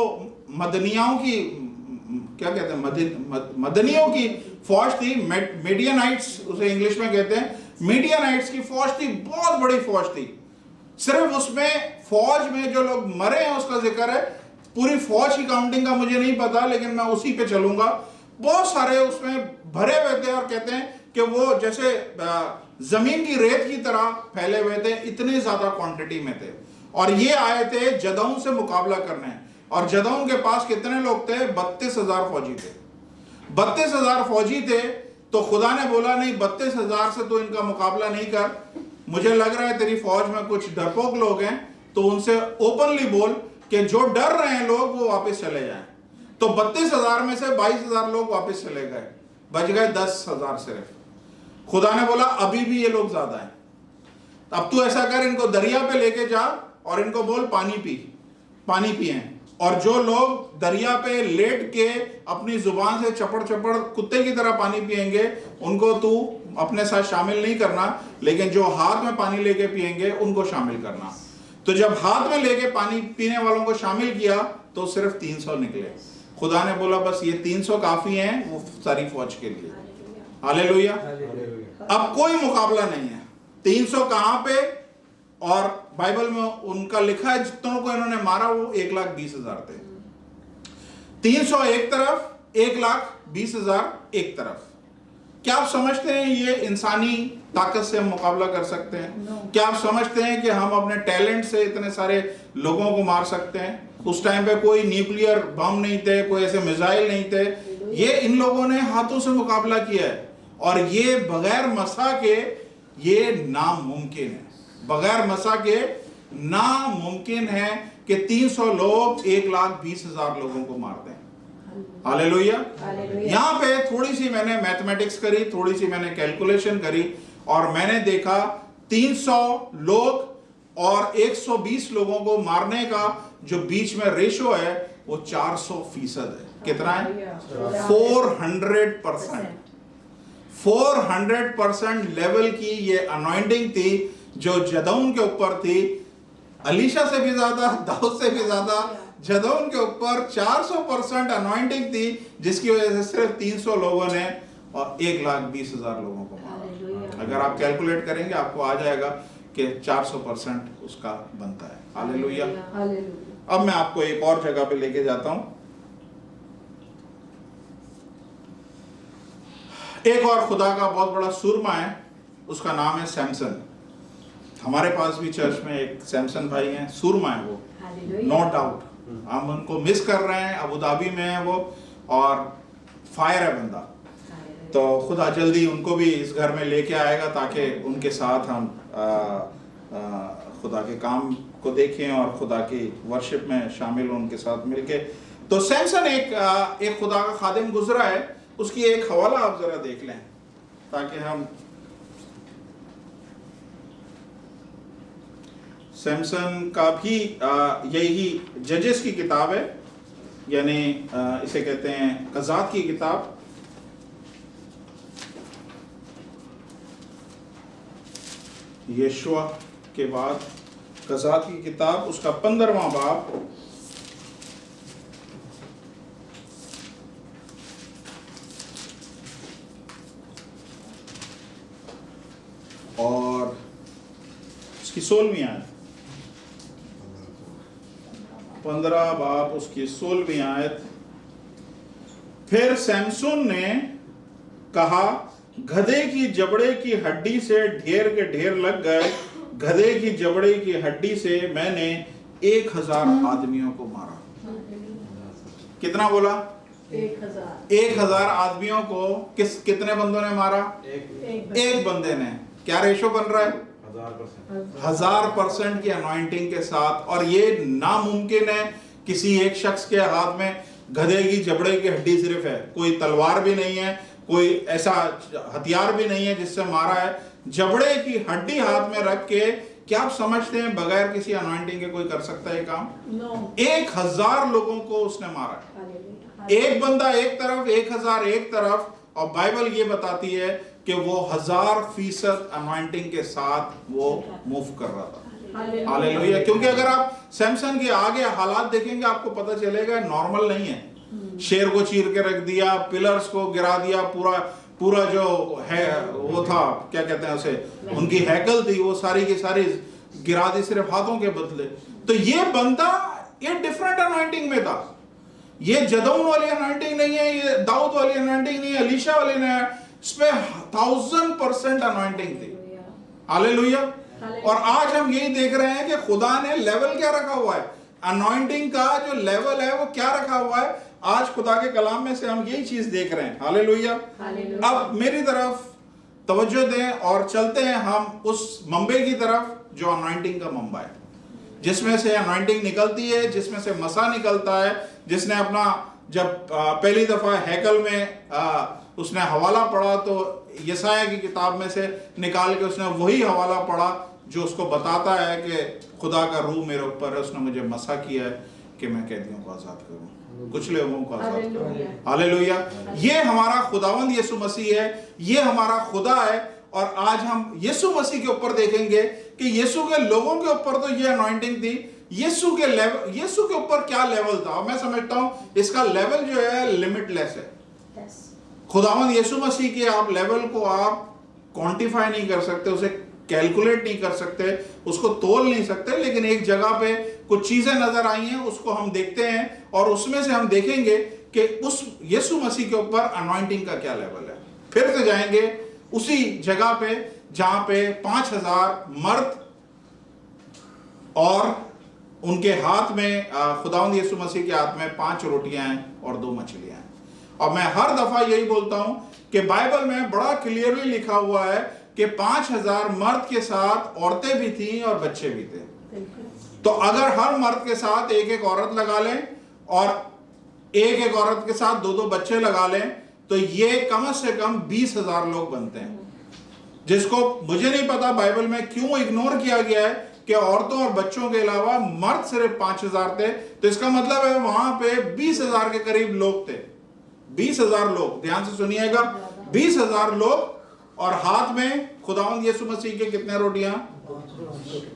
S1: मदनियों की, क्या कहते हैं, मदनियों की फौज थी। मीडियनाइट्स उसे इंग्लिश में कहते हैं। मीडियनाइट्स की फौज थी, बहुत बड़ी फौज थी। सिर्फ उसमें फौज में जो लोग मरे हैं उसका जिक्र है, पूरी फौज की काउंटिंग का मुझे नहीं पता, लेकिन मैं उसी पे चलूंगा। बहुत सारे उसमें भरे हुए थे, और कहते हैं कि वो जैसे जमीन की रेत की तरह फैले हुए थे, इतने ज्यादा क्वांटिटी में थे। और ये आए थे जदौन से मुकाबला करने। और जदौन के पास कितने लोग थे? 32,000 फौजी थे। 32,000 फौजी थे। तो खुदा ने बोला, नहीं, 32,000 से तो इनका मुकाबला नहीं कर, मुझे लग रहा है तेरी फौज में कुछ डरपोक लोग हैं, तो उनसे ओपनली बोल कि जो डर रहे हैं लोग वो वापस चले जाएं। तो 32,000 में से 22,000 लोग वापस चले गए, बच गए 10,000 सिर्फ। खुदा ने बोला अभी भी ये लोग ज्यादा हैं, अब तू ऐसा कर, इनको दरिया पे लेके जा और इनको बोल पानी पिए। और जो लोग दरिया पे लेट के अपनी जुबान से चपड़ चपड़ कुत्ते की तरह पानी पिएंगे, उनको तू अपने साथ शामिल नहीं करना, लेकिन जो हाथ में पानी लेके पिएंगे उनको शामिल करना। तो जब हाथ में लेके पानी पीने वालों को शामिल किया तो सिर्फ 300 निकले। खुदा ने बोला बस ये 300 काफी हैं वो सारी फौज के लिए। हालेलुया। अब कोई मुकाबला नहीं है। 300 कहां पे? और बाइबल में उनका लिखा है जितनों को इन्होंने मारा वो 1,20,000 थे। 300 एक तरफ, 1,20,000 एक तरफ। क्या आप समझते हैं ये इंसानी ताकत से हम मुकाबला कर सकते हैं? क्या आप समझते हैं कि हम अपने टैलेंट से इतने सारे लोगों को मार सकते हैं? उस टाइम पे कोई न्यूक्लियर बम नहीं थे, कोई ऐसे मिसाइल नहीं थे। ये इन लोगों ने हाथों से मुकाबला किया है, और ये बगैर मसा के ये नामुमकिन है। बगैर मसा के नामुमकिन है कि 300 लोग 1,20,000 लोगों को मार दें। हालेलुया। यहां पे थोड़ी सी मैंने मैथमेटिक्स करी, थोड़ी सी मैंने कैलकुलेशन करी, और मैंने देखा 300 लोग और 120 लोगों को मारने का जो बीच में रेशो है वो 400% है। कितना है? 400%। 400% लेवल की ये अनॉइंटिंग थी जो जदौन के ऊपर थी। अलीशा से भी ज्यादा, दाऊद से भी ज्यादा जदौन के ऊपर 400% अनॉइंटिंग थी, जिसकी वजह से सिर्फ 300 लोगों ने और 1,20,000 लोगों को मारा। अगर आप कैलकुलेट करेंगे आपको आ जाएगा कि 400% उसका बनता है। हालेलुया। अब मैं आपको एक और जगह पे लेके जाता हूं। एक और खुदा का बहुत बड़ा सूरमा है, उसका नाम है सैमसन। हमारे पास भी चर्च में एक सैमसन भाई हैं, सूरमा है वो, नो डाउट। हम उनको मिस कर रहे हैं, अबू धाबी में है वो, और फायर है बंदा। तो खुदा जल्दी उनको भी इस घर में लेके आएगा ताकि उनके साथ हम खुदा के काम को देखें और खुदा की वर्शिप में शामिल हों उनके साथ मिलके। तो सैमसन एक खुदा का खादिम गुजरा है, उसकी एक हवाला आप जरा देख लें ताकि हम। सैमसन का भी यही जजेस की किताब है, यानी इसे कहते हैं कज़ात की किताब, यशुआ के बाद कज़ात की किताब, उसका 15वां बाब और उसकी 16वीं आयत, 15 बाब उसकी 16वीं आयत। फिर सैमसून ने कहा, गधे की जबड़े की हड्डी से ढेर के ढेर लग गए, गधे की जबड़े की हड्डी से मैंने 1000 आदमियों को मारा। कितना बोला? 1000 आदमियों को कितने बंदों ने मारा? एक बंदे ने। क्या रेशो बन रहा है? 1000% की अनॉइंटिंग के साथ। और ये नामुमकिन है किसी एक शख्स के हाथ में गधे की जबड़े की हड्डी सिर्फ है, कोई तलवार भी नहीं है, कोई ऐसा हथियार भी नहीं है जिससे मारा है। जबड़े की हड्डी हाथ में रख के, क्या आप समझते हैं बगैर किसी अनॉइंटिंग के कोई कर सकता है ये काम? 1000 लोगों को उसने मारा। एक बंदा एक तरफ, 1000 एक तरफ। और बाइबल ये बताती है कि वो 1000% अनॉइंटिंग के साथ वो मूव कर रहा था। हालेलुया। क्योंकि अगर आप सैमसन के आगे हालात देखेंगे आपको पता चलेगा नॉर्मल नहीं है। शेर को चीर के रख दिया, पिलर्स को गिरा दिया, पूरा जो है वो था, क्या कहते हैं उसे, उनकी हैकल थी, वो सारी की सारी गिरा दी सिर्फ हाथों के बदले। तो ये बंदा ये डिफरेंट अनॉइंटिंग में था। ये जदौन वाली अनॉइंटिंग नहीं है, ये दाऊद वाली अनॉइंटिंग नहीं है, अलीशा वाली नहीं है, इसमें 1000% अनॉइंटिंग थी। हालेलुया। और आज हम यही देख रहे हैं कि खुदा ने लेवल क्या रखा हुआ है, अनॉइंटिंग का जो लेवल है वो क्या रखा हुआ है। आज खुदा के कलाम में से हम यही चीज देख रहे हैं। हालेलुया। अब मेरी तरफ तवज्जो दें और चलते हैं हम उस मंबे की तरफ जो अनॉइंटिंग का मंबा है, जिसमें से अनॉइंटिंग निकलती है, जिसमें से मसा निकलता है। जिसने अपना जब पहली दफा हैकल में उसने हवाला पढ़ा तो यसाया की किताब में से निकाल के उसने वही हवाला पढ़ा जो उसको बताता है कि खुदा का रूह मेरे ऊपर है, उसने मुझे मसा किया है कि मैं कैदियों को आजाद करूं, कुछ लोगों को आजाद करूं। हालेलुया। ये हमारा खुदावंद यीशु मसीह है, ये हमारा खुदा है। और आज हम यीशु मसीह के ऊपर देखेंगे कि यीशु के लोगों के ऊपर तो ये अनॉइंटिंग थी, यीशु के ऊपर क्या लेवल था। मैं समझता हूं इसका लेवल जो है लिमिटलेस है। खुदावंद यीशु मसीह के आप लेवल को आप क्वांटिफाई नहीं कर सकते, उसे कैलकुलेट नहीं कर सकते, उसको तोल नहीं सकते। लेकिन एक जगह पे कुछ चीजें नजर आई हैं, उसको हम देखते हैं और उसमें से हम देखेंगे कि उस यीशु मसीह के ऊपर अनॉइंटिंग का क्या लेवल है। फिर से जाएंगे उसी जगह पे जहां पे 5000 मर्द और उनके हाथ में खुदावंद यीशु मसीह के हाथ में 5 रोटियां हैं और 2 मछलियां हैं। और मैं हर दफा यही बोलता हूं कि बाइबल में बड़ा क्लियरली लिखा हुआ है कि 5000 मर्द के साथ औरतें भी थीं और बच्चे भी थे। तो अगर हर मर्द के साथ एक एक औरत लगा लें और एक एक औरत के साथ 2-2 बच्चे लगा लें तो ये कम से कम 20,000 लोग बनते हैं, जिसको मुझे नहीं पता बाइबल में क्यों इग्नोर किया गया है कि औरतों और बच्चों के अलावा मर्द सिर्फ 5000 थे। तो इसका मतलब है वहां पे 20,000 के करीब लोग थे। 20,000 लोग, ध्यान से सुनिएगा, 20,000 लोग। और हाथ में खुदावंद यीशु मसीह के कितने रोटियां?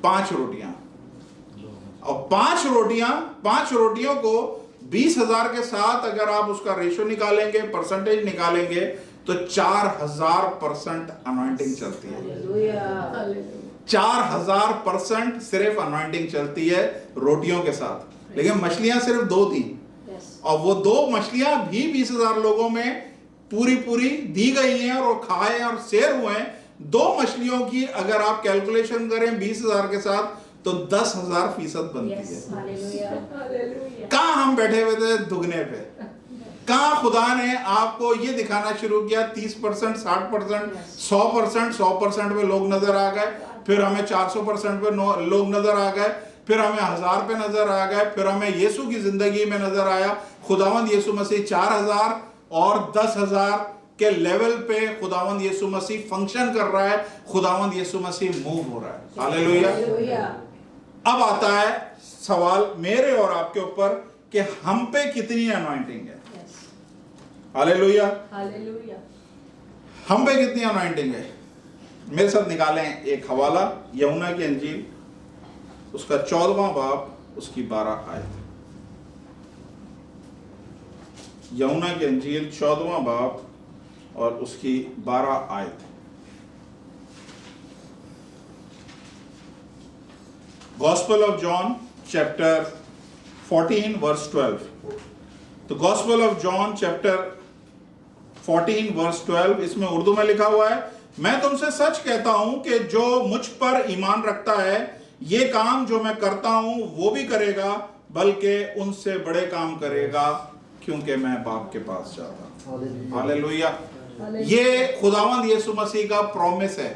S1: 5 रोटियां। और 5 रोटियों को 20,000 के साथ अगर आप उसका रेशो निकालेंगे, परसेंटेज निकालेंगे तो 4000% अनॉइंटिंग चलती है। 4000% सिर्फ अनॉइंटिंग चलती है रोटियों के साथ। लेकिन मछलियां सिर्फ 2 थी और वो 2 मछलियां भी 20,000 लोगों में पूरी दी गई हैं और वो खाए और शेयर हुए हैं। 2 मछलियों की अगर आप कैलकुलेशन करें 20,000 के साथ तो 10,000% बनती है। कहां हम बैठे हुए थे दुगने पे, कहां खुदा ने आपको ये दिखाना शुरू किया 30%, 60%, 100% पे लोग नजर आ गए, फिर हमें 400% पे लोग नजर आ गए, फिर हमें 1000 पे नजर आ गए, फिर हमें यीशु की जिंदगी में नजर आया खुदावंद यीशु मसीह 4000 और 10,000 के लेवल पे खुदावंद यीशु मसीह फंक्शन कर रहा है, खुदावंद यीशु मसीह मूव हो रहा है। हालेलुया। अब आता है सवाल मेरे और आपके ऊपर कि हम पे कितनी अनॉइंटिंग है। Hallelujah,
S2: hallelujah.
S1: हम पे कितनी अनॉइंटिंग है। मेरे साथ निकालें एक हवाला, यूहन्ना की अंजील, उसका 14वां बाब, उसकी 12 आयत। यूहन्ना की अंजील 14वां बाब और उसकी 12 आयत। Gospel of John chapter 14 verse 12। तो gospel of John chapter 14 verse 12, इसमें उर्दू में लिखा हुआ है, मैं तुमसे सच कहता हूं कि जो मुझ पर ईमान रखता है ये काम जो मैं करता हूं वो भी करेगा, बल्कि उनसे बड़े काम करेगा, क्योंकि मैं बाप के पास जाता हूं। हालेलुया। ये खुदावंद यीशु मसीह का प्रॉमिस है।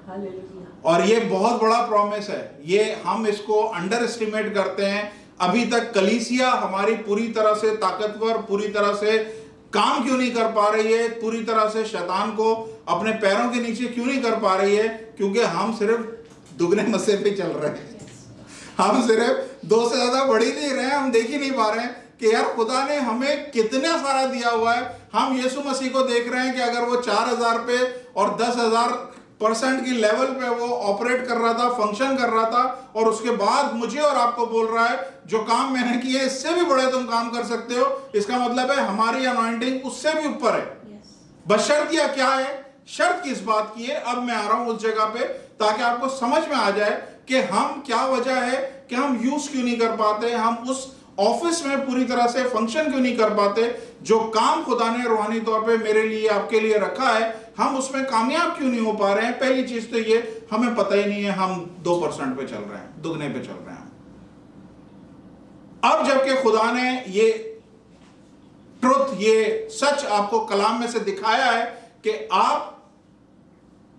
S2: हालेलुया।
S1: और ये बहुत बड़ा प्रॉमिस है। ये हम इसको अंडर एस्टिमेट करते हैं। अभी तक कलीसिया हमारी पूरी तरह से ताकतवर, पूरी तरह से काम क्यों नहीं कर पा रही है, पूरी तरह से शैतान को अपने पैरों के नीचे क्यों नहीं कर पा रही है? क्योंकि हम सिर्फ दुगने मस्से पे चल रहे हैं। हम सिर्फ 2 से ज्यादा बढ़ ही नहीं रहे हैं। हम देख ही नहीं पा रहे हैं कि यार खुदा ने हमें कितना सारा दिया हुआ है। हम यीशु मसीह को देख रहे हैं कि अगर वो 4000 पे और 10,000% की लेवल पे वो ऑपरेट कर रहा था, फंक्शन कर रहा था, और उसके बाद मुझे और आपको बोल रहा है जो काम मैंने किए इससे भी बड़े तुम काम कर सकते हो। इसका मतलब है हमारी अनॉइंटिंग उससे भी ऊपर है। बशर्तिया क्या है? शर्त किस बात की है? अब मैं आ रहा हूं उस जगह पे ताकि आपको समझ में आ जाए कि हम क्या वजह है कि हम यूज क्यों नहीं कर पाते, हम उस ऑफिस में पूरी तरह से फंक्शन क्यों नहीं कर पाते। जो काम खुदा ने रूहानी तौर पे मेरे लिए, आपके लिए रखा है, हम उसमें कामयाब क्यों नहीं हो पा रहे हैं। पहली चीज तो ये, हमें पता ही नहीं है हम 2% पे चल रहे हैं, दुगने पे चल रहे हैं। अब जबकि खुदा ने ये ट्रुथ, ये सच आपको कलाम में से दिखाया है कि आप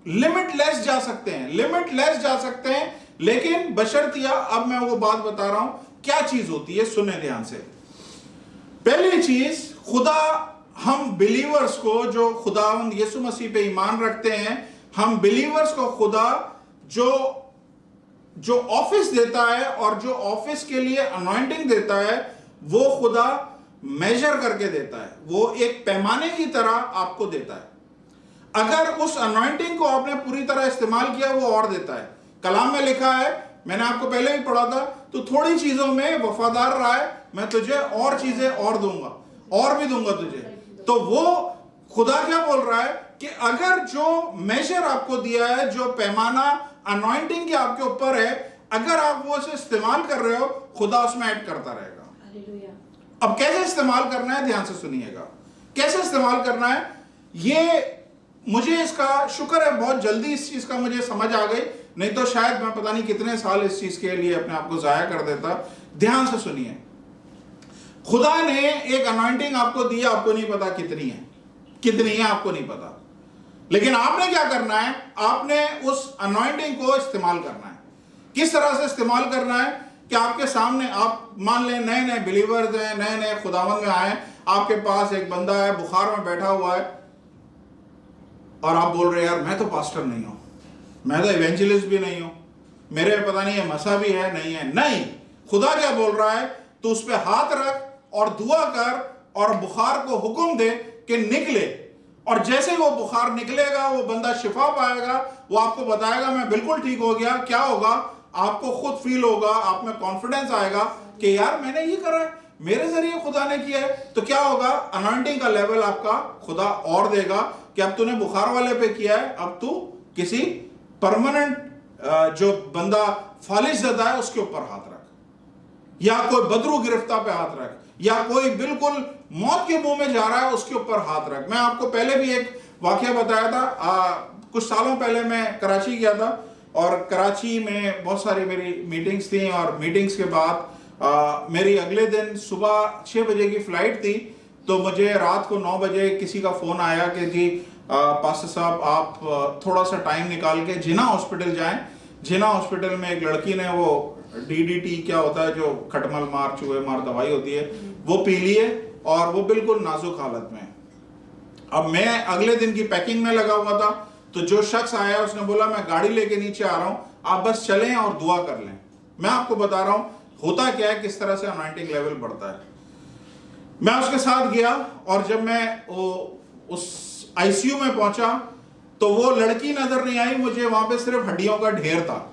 S1: लिमिटलेस जा सकते हैं, लिमिटलेस जा सकते हैं, लेकिन बशर्तिया, अब मैं वो बात बता रहा हूं क्या चीज होती है। सुने ध्यान से। पहली चीज, खुदा हम बिलीवर्स को, जो खुदावंद यीशु मसीह पे ईमान रखते हैं, हम बिलीवर्स को खुदा जो ऑफिस देता है और जो ऑफिस के लिए अनॉइंटिंग देता है, वो खुदा मेजर करके देता है। वो एक पैमाने की तरह आपको देता है। अगर उस अनॉइंटिंग को आपने पूरी तरह इस्तेमाल किया, वो और देता है। कलाम में लिखा है, मैंने आपको पहले भी पढ़ा था, तो थोड़ी चीजों में वफादार रहा है, मैं तुझे और चीजें और दूंगा, और भी दूंगा तुझे। तो वो खुदा क्या बोल रहा है कि अगर जो मेजर आपको दिया है, जो पैमाना अनॉइंटिंग के आपके ऊपर है, अगर आप वो उसे इस्तेमाल कर रहे हो, खुदा उसमें ऐड करता रहेगा। अब कैसे इस्तेमाल करना है, ध्यान से सुनिएगा। कैसे इस्तेमाल करना है, ये मुझे इसका शुक्र है, बहुत जल्दी इस चीज का मुझे समझ आ गई, नहीं तो शायद मैं पता नहीं कितने साल इस चीज के लिए अपने आप को जाया कर देता। ध्यान से सुनिए। खुदा ने एक अनॉइंटिंग आपको दी, आपको नहीं पता कितनी है आपको नहीं पता, लेकिन आपने क्या करना है, आपने उस अनॉइंटिंग को इस्तेमाल करना है। किस तरह से इस्तेमाल करना है कि आपके सामने, आप मान लें नए नए बिलीवर्स हैं, नए नए खुदावंद में आए, आपके पास एक बंदा है बुखार में बैठा हुआ है, और आप बोल रहे हैं यार मैं तो पास्टर नहीं हूं, मैं तो इवेंजलिस्ट भी नहीं हूं, मेरे पता नहीं है मसा भी है नहीं है। नहीं, खुदा क्या बोल रहा है, तो उस पर हाथ रख और दुआ कर और बुखार को हुक्म दे कि निकले, और जैसे वो बुखार निकलेगा, वो बंदा शिफा पाएगा, वो आपको बताएगा मैं बिल्कुल ठीक हो गया। क्या होगा, आपको खुद फील होगा, आप में कॉन्फिडेंस आएगा कि यार मैंने ये करा है, मेरे जरिए खुदा ने किया है। तो क्या होगा, अनॉइंटिंग का लेवल आपका खुदा और देगा कि अब तूने बुखार वाले पे किया है, अब तू किसी परमानेंट जो बंदा फालिश ज़दा है उसके ऊपर हाथ रख, या कोई बदरू गिरफ्तार पे हाथ रख, या कोई बिल्कुल मौत के मुंह में जा रहा है उसके ऊपर हाथ रख। मैं आपको पहले भी एक वाकया बताया था, कुछ सालों पहले मैं कराची गया था, और कराची में बहुत सारी मेरी मीटिंग्स थी, और मीटिंग्स के बाद मेरी अगले दिन सुबह 6 बजे की फ्लाइट थी। तो मुझे रात को 9 बजे किसी का फोन आया कि जी पास्टर साहब आप थोड़ा सा टाइम निकाल के जिना हॉस्पिटल जाएं। जिना हॉस्पिटल में एक लड़की ने वो DDT क्या होता है, जो खटमल मार चूहे मार दवाई होती है, वो पी लिए, और वो बिल्कुल नाजुक हालत में। अब मैं अगले दिन की पैकिंग में लगा हुआ था, तो जो शख्स आया उसने बोला मैं गाड़ी लेके नीचे आ रहा हूं, आप बस चलें और दुआ कर लें। मैं आपको बता रहा हूं, होता क्या है, किस तरह से अनॉइंटिंग लेवल बढ़ता है। मैं उसके साथ गया और जब मैं उस आईसीयू में पहुंचा तो वो लड़की नजर नहीं आई मुझे, वहां पे सिर्फ हड्डियों का ढेर था।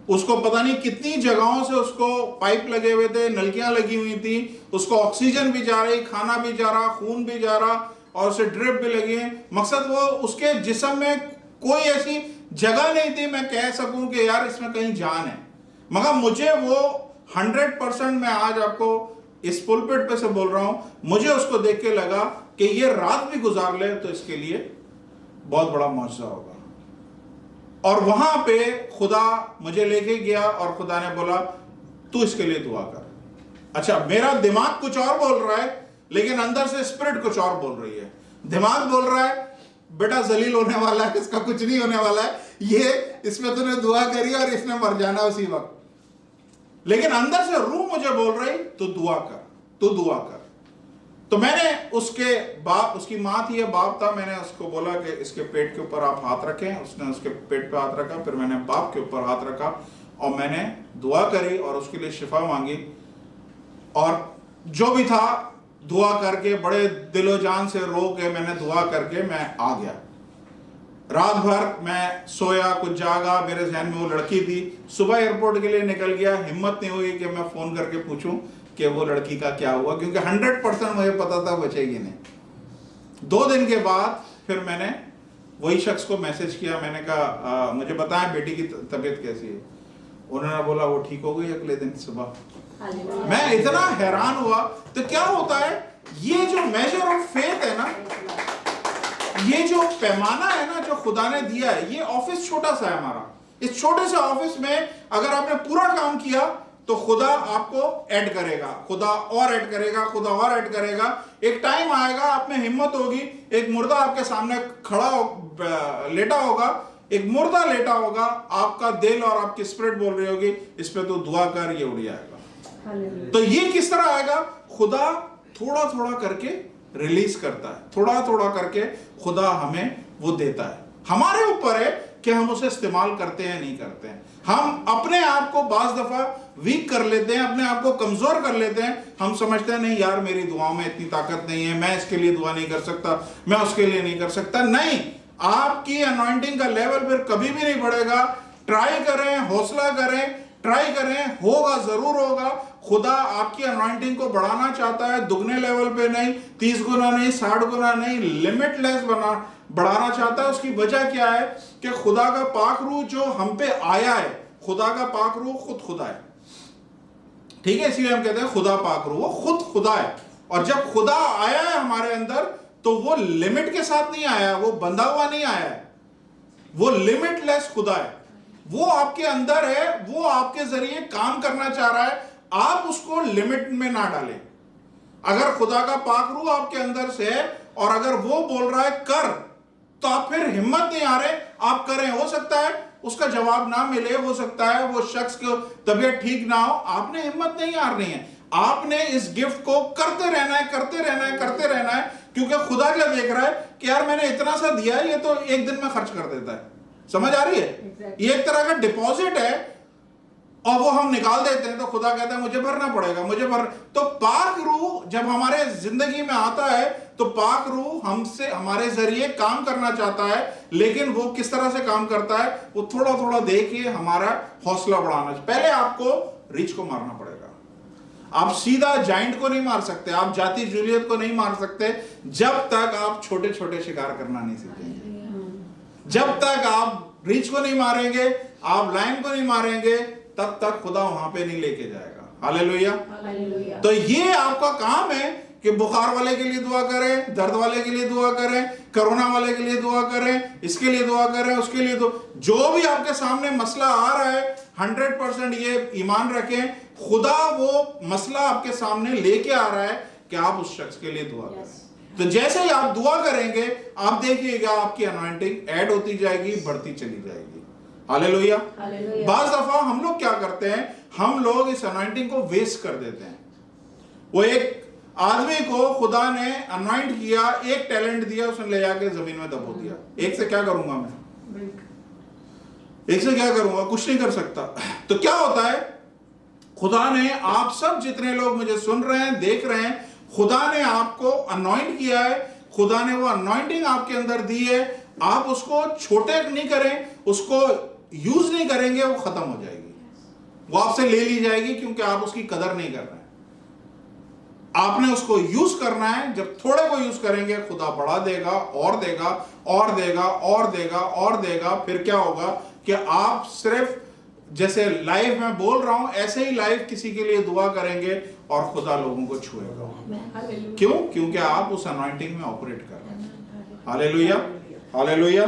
S1: उसको पता नहीं कितनी जगहों से उसको पाइप लगे हुए थे, नलकियां लगी हुई थी, उसको ऑक्सीजन भी जा रही, खाना भी जा रहा, खून भी जा रहा और उसे ड्रिप भी लगी है। मकसद वो उसके जिस्म में कोई ऐसी जगह नहीं थी मैं कह सकूं कि यार इसमें कहीं जान है। मगर मुझे वो 100% मैं आज आपको इस पुलपिट पे से बोल रहा हूं, मुझे उसको देख के लगा कि ये रात भी गुजार ले तो इसके लिए बहुत बड़ा मौजज़ा होगा। और वहां पे खुदा मुझे लेके गया और खुदा ने बोला तू इसके लिए दुआ कर। अच्छा, मेरा दिमाग कुछ और बोल रहा है लेकिन अंदर से स्पिरिट कुछ और बोल रही है। दिमाग बोल रहा है बेटा जलील होने वाला है, इसका कुछ नहीं होने वाला है, ये इसमें तूने दुआ करी और इसने मर जाना उसी वक्त। लेकिन अंदर से रूह मुझे बोल रही तू दुआ कर, तू दुआ कर। तो मैंने उसके बाप, उसकी माँ थी या बाप था, मैंने उसको बोला कि इसके पेट के ऊपर आप हाथ रखें। उसने उसके पेट पे हाथ रखा, फिर मैंने बाप के ऊपर हाथ रखा और मैंने दुआ करी और उसके लिए शिफा मांगी। और जो भी था दुआ करके बड़े दिलो जान से रो के मैंने दुआ करके मैं आ गया। रात भर मैं सोया, कुछ जागा, मेरे जहन में वो लड़की थी। सुबह एयरपोर्ट के लिए निकल गया, हिम्मत नहीं हुई कि मैं फोन करके पूछूं कि वो लड़की का क्या हुआ, क्योंकि 100% मुझे पता था बचेगी नहीं। 2 दिन के बाद फिर मैंने वही शख्स को मैसेज किया, मैंने कहा मुझे बताएं बेटी की तबीयत कैसी है। उन्होंने बोला वो ठीक हो गई अगले दिन सुबह। मैं इतना हैरान हुआ। तो क्या होता है, ये जो मेजर ऑफ फेथ है ना, ये जो पैमाना है ना जो खुदा ने दिया है, ये ऑफिस छोटा सा है हमारा। इस छोटे से ऑफिस में अगर आपने पूरा काम किया तो खुदा आपको ऐड करेगा, खुदा और ऐड करेगा, खुदा और ऐड करेगा। एक टाइम आएगा आप में हिम्मत होगी, एक मुर्दा आपके सामने लेटा होगा, एक मुर्दा लेटा होगा, आपका दिल और आपकी स्पिरिट बोल रही होगी इस पे तो दुआ कर, ये उड़ जाएगा। तो ये किस तरह आएगा, खुदा थोड़ा थोड़ा करके रिलीज करता है, थोड़ा थोड़ा करके खुदा हमें वो देता है। हमारे ऊपर है कि हम उसे इस्तेमाल करते हैं नहीं करते हैं। हम अपने आप को बाज दफा वीक कर लेते हैं, अपने आप को कमजोर कर लेते हैं। हम समझते हैं नहीं यार मेरी दुआओं में इतनी ताकत नहीं है, मैं इसके लिए दुआ नहीं कर सकता, मैं उसके लिए नहीं कर सकता। नहीं, आपकी अनॉइंटिंग का लेवल फिर कभी भी नहीं बढ़ेगा। ट्राई करें, हौसला करें, ट्राई करें, होगा, जरूर होगा। खुदा आपकी अनॉइंटिंग को बढ़ाना चाहता है, दुगने लेवल पे नहीं, 30 गुना नहीं, 60 गुना नहीं, लिमिटलेस बढ़ाना चाहता है। उसकी वजह क्या है कि खुदा का पाक रूह जो हम पे आया है, खुदा का पाक रूह खुद खुदा है, ठीक है, इसलिए हम कहते हैं खुदा पाक रूह, वो खुद खुदा है। और जब खुदा आया है हमारे अंदर तो वो लिमिट के साथ नहीं आया, वो बंधा हुआ नहीं आया है, वो लिमिटलेस खुदा है। वो आपके अंदर है, वो आपके जरिए काम करना चाह रहा है, आप उसको लिमिट में ना डालें। अगर खुदा का पाक रूह आपके अंदर से है और अगर वो बोल रहा है कर, तो आप फिर हिम्मत नहीं आ रहे, आप करें। हो सकता है उसका जवाब ना मिले, हो सकता है वो शख्स को तबीयत ठीक ना हो, आपने हिम्मत नहीं हारनी है। आपने इस गिफ्ट को करते रहना है, करते रहना है, करते रहना है, क्योंकि खुदा क्या देख रहा है कि यार मैंने इतना सा दिया है, ये तो एक दिन में खर्च कर देता है। समझ आ रही है? ये एक तरह का डिपॉजिट है और वो हम निकाल देते हैं तो खुदा कहता है मुझे भरना पड़ेगा, मुझे भर। तो पाक रूह जब हमारे जिंदगी में आता है तो पाक रूह हमसे, हमारे जरिए काम करना चाहता है, लेकिन वो किस तरह से काम करता है, वो थोड़ा थोड़ा दे के हमारा हौसला बढ़ाना। पहले आपको रिच को मारना पड़ेगा। आप सीधा जाइंट को नहीं मार सकते, आप जाति जूलियत को नहीं मार सकते जब तक आप छोटे छोटे शिकार करना नहीं सीखेंगे। जब तक आप रिच को नहीं मारेंगे, आप लायन को नहीं मारेंगे, तब तक खुदा वहां पे नहीं लेके जाएगा। हालेलुया। तो ये आपका काम है कि बुखार वाले के लिए दुआ करें, दर्द वाले के लिए दुआ करें, कोरोना वाले के लिए दुआ करें, इसके लिए दुआ करें, उसके लिए जो भी आपके सामने मसला आ रहा है, 100% ये ईमान रखें, खुदा वो मसला आपके सामने लेके आ रहा है कि आप उस शख्स के लिए दुआ करें। तो जैसे ही आप दुआ करेंगे, आप देखिएगा आपकी अनॉइंटिंग ऐड होती जाएगी, बढ़ती चली जाएगी। हालेलुया। बाज दफा हम लोग क्या करते हैं, हम लोग इस अनॉइंटिंग को वेस्ट कर देते हैं। वो एक आदमी को खुदा ने अनॉइंट किया, एक टैलेंट दिया, उसने ले जाके जमीन में दबो दिया। एक से क्या करूंगा मैं, एक से क्या करूंगा, कुछ नहीं कर सकता। तो क्या होता है, खुदा ने आप सब जितने लोग मुझे सुन रहे हैं, देख रहे हैं, खुदा ने आपको अनॉइंट किया है, खुदा ने वो अनॉइंटिंग आपके अंदर दी है। आप उसको छोटे नहीं करें, उसको यूज नहीं करेंगे, वो खत्म हो जाएगी, वो आपसे ले ली जाएगी, क्योंकि आप उसकी कदर नहीं कर रहे हैं। आपने उसको यूज करना है। जब थोड़े को यूज करेंगे, खुदा बढ़ा देगा और देगा और देगा और देगा और देगा। फिर क्या होगा कि आप सिर्फ जैसे लाइव में बोल रहा हूं, ऐसे ही लाइव किसी के लिए दुआ करेंगे और खुदा लोगों को छुएगा। क्यों? क्योंकि आप उस अनॉइंटिंग में ऑपरेट कर रहे हैं। Hallelujah, hallelujah.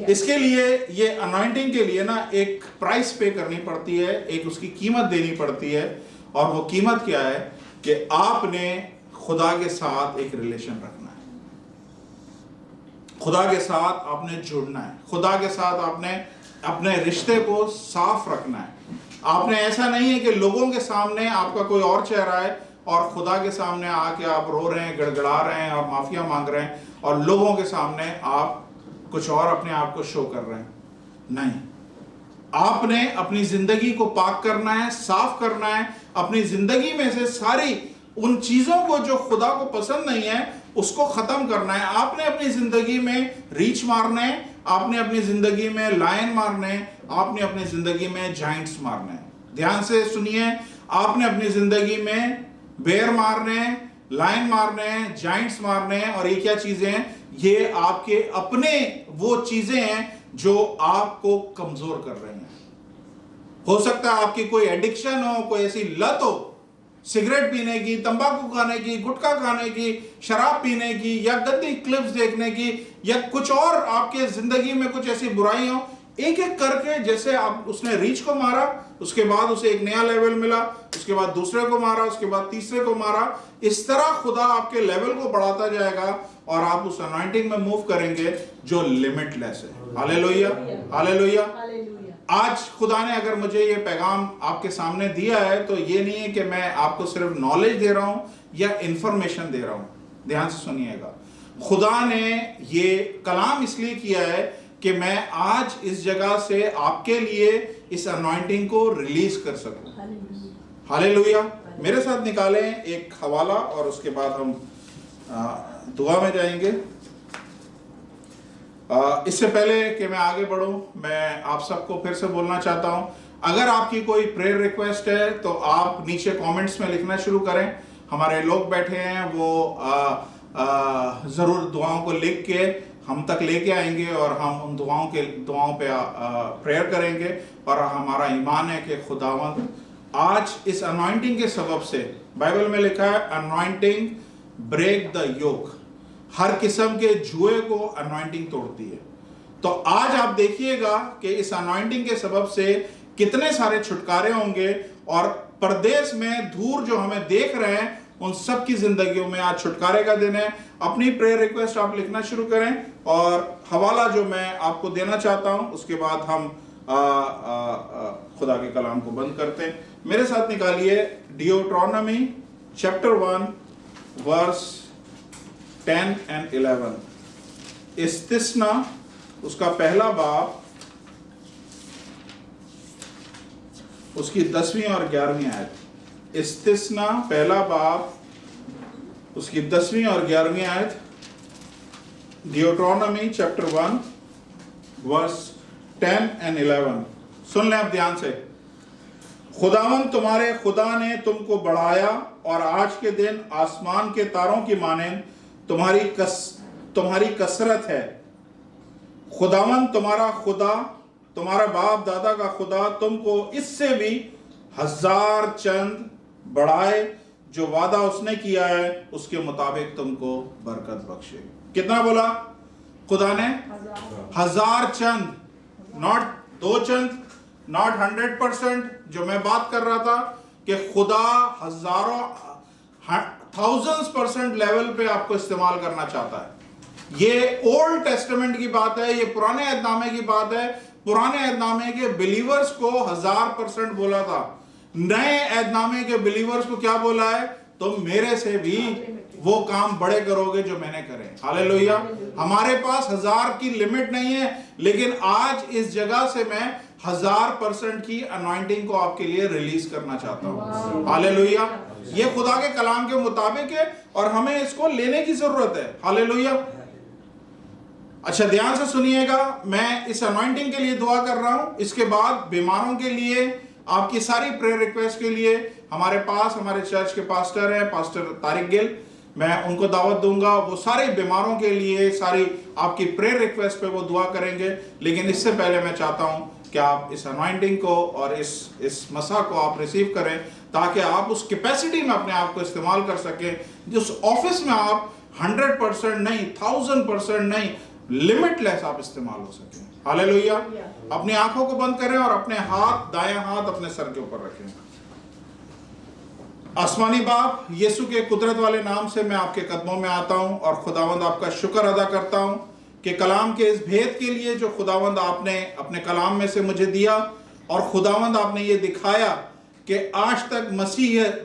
S1: इसके लिए, ये अनॉइंटिंग के लिए ना एक प्राइस पे करनी पड़ती है, एक उसकी कीमत देनी पड़ती है। और वो कीमत क्या है कि आपने खुदा के साथ एक रिलेशन रखना है, खुदा के साथ आपने जुड़ना है, खुदा के साथ आपने अपने रिश्ते को साफ रखना है। आपने, ऐसा नहीं है कि लोगों के सामने आपका कोई और चेहरा है और खुदा के सामने आके आप रो रहे हैं, गड़गड़ा रहे हैं और माफिया मांग रहे हैं, और लोगों के सामने आप कुछ और अपने आप को शो कर रहे हैं। नहीं, आपने अपनी जिंदगी को पाक करना है, साफ करना है। अपनी जिंदगी में से सारी उन चीजों को जो खुदा को पसंद नहीं है, उसको खत्म करना है। आपने अपनी जिंदगी में रीछ मारना है, आपने अपनी जिंदगी में लायन मारने हैं, आपने अपनी जिंदगी में जाइंट्स मारने हैं। ध्यान से सुनिए, आपने अपनी जिंदगी में बेर मारने हैं, लायन मारने हैं, जाइंट्स मारने हैं। और ये क्या चीजें हैं? ये आपके अपने वो चीजें हैं जो आपको कमजोर कर रही हैं। हो सकता है आपकी कोई एडिक्शन हो, कोई ऐसी लत हो, सिगरेट पीने की, तंबाकू खाने की, गुटखा खाने की, शराब पीने की, या गंदी क्लिप्स देखने की, या कुछ और आपके जिंदगी में कुछ ऐसी बुराई हो। एक एक करके, जैसे आप, उसने रीच को मारा, उसके बाद उसे एक नया लेवल मिला, उसके बाद दूसरे को मारा, उसके बाद तीसरे को मारा। इस तरह खुदा आपके लेवल को बढ़ाता जाएगा और आप उस अनॉइंटिंग में मूव करेंगे जो लिमिटलेस है। Hallelujah, hallelujah. आज खुदा ने अगर मुझे ये पैगाम आपके सामने दिया है, तो ये नहीं है कि मैं आपको सिर्फ नॉलेज दे रहा हूं या इंफॉर्मेशन दे रहा हूं। ध्यान से सुनिएगा, खुदा ने ये कलाम इसलिए किया है कि मैं आज इस जगह से आपके लिए इस अनॉइंटिंग को रिलीज कर सकूं। हालेलुया। मेरे साथ निकालें एक हवाला और उसके बाद हम दुआ में जाएंगे। इससे पहले कि मैं आगे बढ़ूं, मैं आप सबको फिर से बोलना चाहता हूं, अगर आपकी कोई प्रेयर रिक्वेस्ट है तो आप नीचे कमेंट्स में लिखना शुरू करें। हमारे लोग बैठे हैं, वो जरूर दुआओं को लिख के हम तक लेके आएंगे और हम उन दुआओं पे प्रेयर करेंगे। और हमारा ईमान है कि खुदावंद आज इस अनॉइंटिंग के सबब से, बाइबल में लिखा है अनॉइंटिंग ब्रेक द योक, हर किस्म के जुए को अनॉइंटिंग तोड़ती है। तो आज आप देखिएगा कि इस अनॉइंटिंग के सबब से कितने सारे छुटकारे होंगे, और परदेश में दूर जो हमें देख रहे हैं उन सब की जिंदगियों में आज छुटकारे का दिन है। अपनी प्रेयर रिक्वेस्ट आप लिखना शुरू करें, और हवाला जो मैं आपको देना चाहता हूं, उसके बाद हम खुदा के कलाम को बंद करते हैं। मेरे साथ निकालिए डियोट्रोनॉमी चैप्टर 1 वर्स 10 and 11। इस्तिस्ना उसका पहला बाब, उसकी 10वीं और 11वीं आयत। इस्तिस्ना पहला बाब, उसकी 10वीं और 11वीं आयत। डियोट्रोनॉमी चैप्टर 1 वर्स 10 and 11। सुन लें आप ध्यान से। खुदावंद तुम्हारे खुदा ने तुमको बढ़ाया, और आज के दिन आसमान के तारों की मानें तुम्हारी कसरत है। खुदावंद तुम्हारा खुदा, तुम्हारा बाप दादा का खुदा तुमको इससे भी 1000 चंद बढ़ाए, जो वादा उसने किया है उसके मुताबिक तुमको बरकत बख्शे। कितना बोला खुदा ने? 1000 चंद, नॉट 2 चंद, नॉट 100%। जो मैं बात कर रहा था कि खुदा हजारों, thousands% लेवल पे आपको इस्तेमाल करना चाहता है। ये ओल्ड टेस्टामेंट की बात है, ये पुराने अहदनामे की बात है। पुराने अहदनामे के बिलीवर्स को 1000% बोला था, नए अहदनामे के बिलीवर्स को क्या बोला है? तुम मेरे से भी वो काम बड़े करोगे जो मैंने करे। हालेलुया। हमारे पास 1000 की लिमिट नहीं है, लेकिन आज इस जगह से मैं 1000% की अनॉइंटिंग को आपके लिए रिलीज करना चाहता हूं। हालेलुया। ये खुदा के कलाम के मुताबिक है और हमें इसको लेने की जरूरत है। हालेलुया। अच्छा, ध्यान से सुनिएगा, मैं इस अनॉइंटिंग के लिए दुआ कर रहा हूं। इसके बाद बीमारों के लिए, आपकी सारी प्रेयर रिक्वेस्ट के लिए हमारे पास हमारे चर्च के पास्टर हैं, पास्टर तारिक गिल, मैं उनको दावत दूंगा। वो सारे बीमारों के लिए, सारी आपकी प्रेयर रिक्वेस्ट पे वो दुआ करेंगे। लेकिन इससे पहले मैं चाहता हूं कि आप इस अनॉइंटिंग को और इस मसा को आप रिसीव करें, ताकि आप उस कैपेसिटी में अपने आप को इस्तेमाल कर सकें, जिस ऑफिस में आप 100% नहीं, 1000% नहीं, लिमिटलेस आप इस्तेमाल हो सकें। हालेलुया। अपनी आंखों को बंद करें और अपने हाथ, दायां हाथ अपने सर के ऊपर रखें। आसमानी बाप, यीशु के कुदरत वाले नाम से मैं आपके कदमों में आता हूं और खुदावंद आपका शुक्र अदा करता हूं कि कलाम के इस भेद के लिए जो खुदावंद आपने अपने कलाम में से मुझे दिया, और खुदावंद आपने ये दिखाया कि आज तक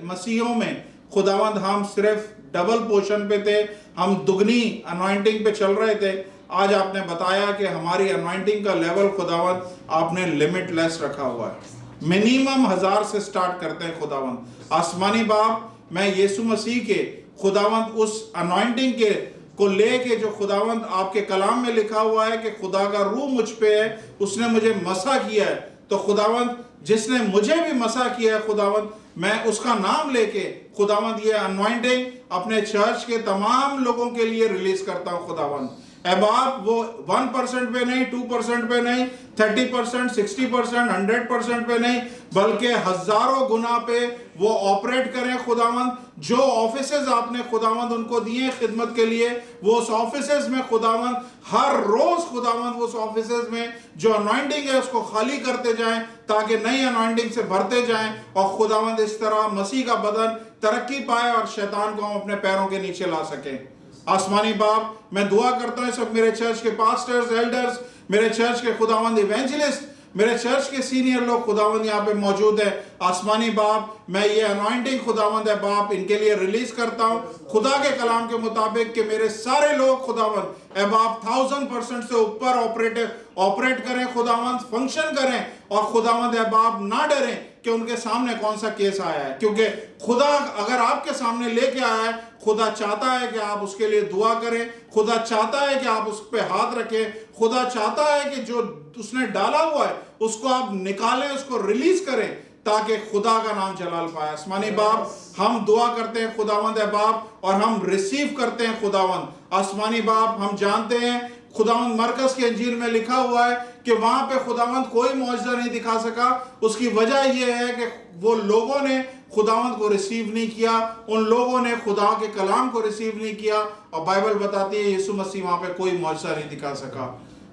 S1: मसीहों में खुदावंद हम सिर्फ डबल पोर्शन पे थे, हम दुगनी अनॉइंटिंग पे चल रहे थे। आज आपने बताया कि हमारी अनॉइंटिंग का लेवल खुदावंद आपने लिमिटलेस रखा हुआ है। मिनिमम 1000 से स्टार्ट करते हैं खुदावंद। आसमानी बाप, मैं यीशु मसीह के खुदावंद उस अनॉइंटिंग के को लेके जो खुदावंद आपके कलाम में लिखा हुआ है कि खुदा का रूह मुझ पे है, उसने मुझे मसा किया है, तो खुदावंद जिसने मुझे भी मसा किया है खुदावंद, मैं उसका नाम लेके खुदावंद ये अनॉइंटिंग अपने चर्च के तमाम लोगों के लिए रिलीज करता हूं खुदावंद। अब आप वो 1% पे नहीं, 2% पे नहीं, 30%, 60%, 100% पे नहीं, बल्कि हजारों गुना पे वो ऑपरेट करें खुदावंद। जो ऑफिसेज आपने खुदावंद उनको दिए खिदमत के लिए, वो उस ऑफिसेज में खुदावंद हर रोज खुदावंद उस ऑफिसेज में जो अनॉइंटिंग है उसको खाली करते जाएं, ताकि नई अनॉइंटिंग से भरते जाएं, और खुदावंद इस तरह मसीह का बदन तरक्की पाए और शैतान को हम अपने पैरों के नीचे ला सकें। आसमानी बाप, मैं दुआ करता हूं सब मेरे चर्च के पास्टर्स, एल्डर्स, मेरे चर्च के खुदावंद इवेंजलिस्ट, मेरे चर्च के सीनियर लोग खुदावंद यहाँ पे मौजूद है। आसमानी बाप, मैं ये अनॉइंटिंग खुदावंद है बाप इनके लिए रिलीज करता हूँ खुदा के कलाम के मुताबिक कि मेरे सारे लोग खुदावंद ए बाप 1000% से ऊपर ऑपरेट करें खुदावंद, फंक्शन करें, और खुदावंद ए बाप ना डरें कि उनके सामने कौन सा केस आया है, क्योंकि खुदा अगर आपके सामने लेके आया है, खुदा चाहता है कि आप उसके लिए दुआ करें, खुदा चाहता है कि आप उस पर हाथ रखें, खुदा चाहता है कि जो उसने डाला हुआ है उसको आप निकालें, उसको रिलीज करें, ताकि खुदा का नाम जलाल पाए। आसमानी बाप, हम दुआ करते हैं खुदावंद है बाप, और हम रिसीव करते हैं खुदावंद। आसमानी बाप, हम जानते हैं खुदावंद मरकज के अंजील में लिखा हुआ है कि वहां पे खुदावंद कोई मौजज़ा नहीं दिखा सका। उसकी वजह यह है कि वो लोगों ने खुदावंद को रिसीव नहीं किया, उन लोगों ने खुदा के कलाम को रिसीव नहीं किया, और बाइबल बताती है यीशु मसीह वहां पे कोई मौजज़ा नहीं दिखा सका।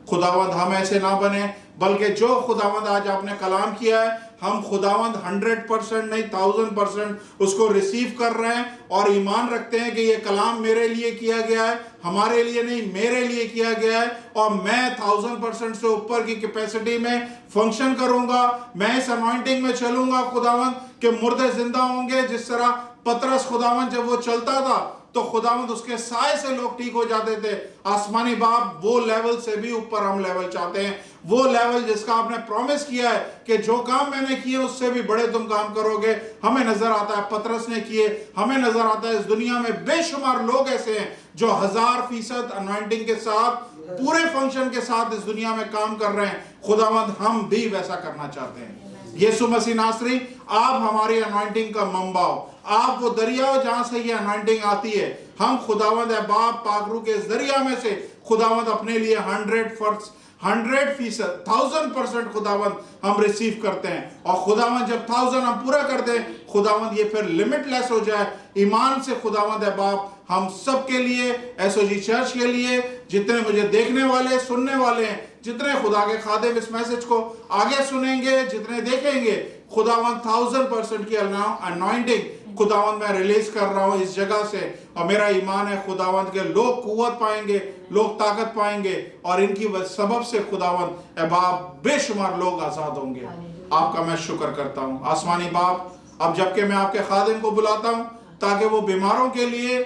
S1: खुदावंद हम ऐसे ना बने, बल्कि जो खुदावंद आज आपने कलाम किया है, हम खुदावंद 100% नहीं 1000% उसको रिसीव कर रहे हैं, और ईमान रखते हैं कि ये कलाम मेरे लिए किया गया है, हमारे लिए नहीं, मेरे लिए किया गया है, और मैं 1000% से ऊपर की कैपेसिटी में फंक्शन करूंगा। मैं इस अनॉइंटिंग में चलूंगा खुदावंद कि मुर्दे जिंदा होंगे। जिस तरह पतरस खुदावंद जब वो चलता था तो खुदावंद उसके साए से लोग ठीक हो जाते थे। आसमानी बाप, वो लेवल से भी ऊपर हम लेवल चाहते हैं, वो लेवल जिसका आपने प्रॉमिस किया है कि जो काम मैंने किए उससे भी बड़े तुम काम करोगे। हमें नजर आता है पतरस ने किए, हमें नजर आता है इस दुनिया में बेशुमार लोग ऐसे हैं जो 1000% अनॉइंटिंग के साथ, पूरे फंक्शन के साथ इस दुनिया में काम कर रहे हैं। खुदावंद हम भी वैसा करना चाहते हैं। यीशु मसीह नासरी, आप हमारी अनॉइंटिंग का मंबा हो, आप वो दरिया हो जहां से ये अनॉइंटिंग आती है। हम खुदावंद है बाप पाकरू के इस दरिया में से खुदावंद अपने लिए 100%, 1000% खुदावंद हम रिसीव करते हैं, और खुदावंद जब 1000 हम पूरा कर दें खुदावंद, ये फिर लिमिटलेस हो जाए। ईमान से खुदावंद है बाप, हम सब के लिए, एसओजी चर्च के लिए, जितने मुझे देखने वाले, सुनने वाले हैं, जितने खुदा के खादिम इस मैसेज को आगे सुनेंगे, जितने देखेंगे, खुदावंद 1000% की अनॉइंटिंग खुदावंद मैं रिलीज कर रहा हूं इस जगह से। और मेरा ईमान है खुदावंद के लोग कुव्वत पाएंगे, लोग ताकत पाएंगे, और इनकी सबब से खुदावंद ए बाप बेशुमार लोग आजाद होंगे। आपका मैं शुक्र करता हूं आसमानी बाप। अब जबकि मैं आपके खादिम को बुलाता हूं ताकि वो बीमारों के लिए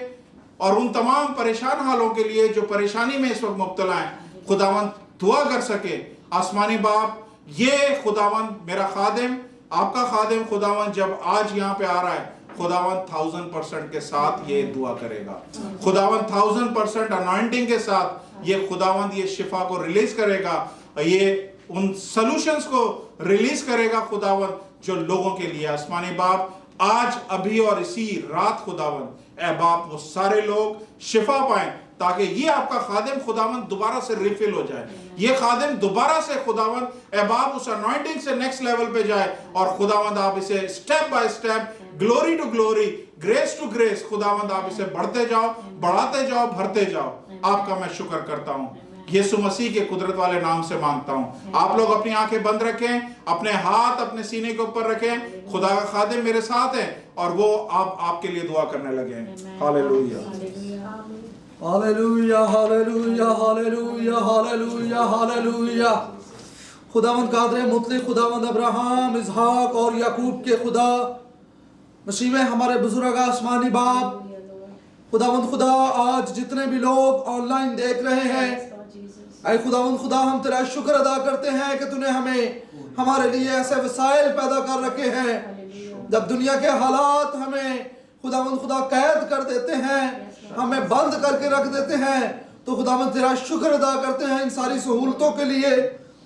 S1: और उन तमाम परेशान हालों के लिए जो परेशानी में इस वक्त मुब्तला हैं खुदावंद दुआ कर सके। आसमानी बाप, ये खुदावन मेरा खादिम, आपका खादिम खुदावन जब आज यहाँ पे आ रहा है, खुदावन 1000% के साथ ये दुआ करेगा, खुदावन 1000% अनॉइंटिंग के साथ ये खुदावन ये शिफा को रिलीज करेगा, ये उन सॉल्यूशंस को रिलीज करेगा खुदावन जो लोगों के लिए। आसमानी बाप, आज अभी और इसी रात खुदावन ए बाप वो सारे लोग शिफा पाएं, ताकि ये आपका खादिम खुदावन दोबारा से रिफिल हो जाए, ये खादिम दोबारा से खुदावन ए बाप उस अनॉइंटिंग से नेक्स्ट लेवल पे जाए, और खुदावंद आप इसे step by step, glory to glory, grace to grace खुदावंद आप इसे बढ़ते जाओ, बढ़ाते जाओ, भरते जाओ। आपका मैं शुक्र करता हूँ, यीशु मसीह के कुदरत वाले नाम से मांगता हूँ। आप लोग अपनी आंखें बंद रखें, अपने हाथ अपने सीने के ऊपर रखें। खुदा का खादिम मेरे साथ है और वो आपके लिए दुआ करने लगे। Hallelujah,
S3: hallelujah, hallelujah, hallelujah, hallelujah, hallelujah. खुदावंद कादर मुतलक, खुदावंद अब्राहम, इसहाक और याकूब के खुदा, मसीह में हमारे बुजुर्ग आसमानी बाप, खुदावंद खुदा आज जितने भी लोग ऑनलाइन देख रहे हैं, ऐ खुदावंद खुदा हम तेरा शुक्र अदा करते हैं कि तूने हमें हमारे लिए ऐसे वसाइल पैदा कर रखे हैं। जब दुनिया के हालात हमें खुदावंद खुदा कैद कर देते हैं, हमें बंद करके रख देते हैं, तो खुदावंद तेरा शुक्र अदा करते हैं इन सारी सहूलतों के लिए,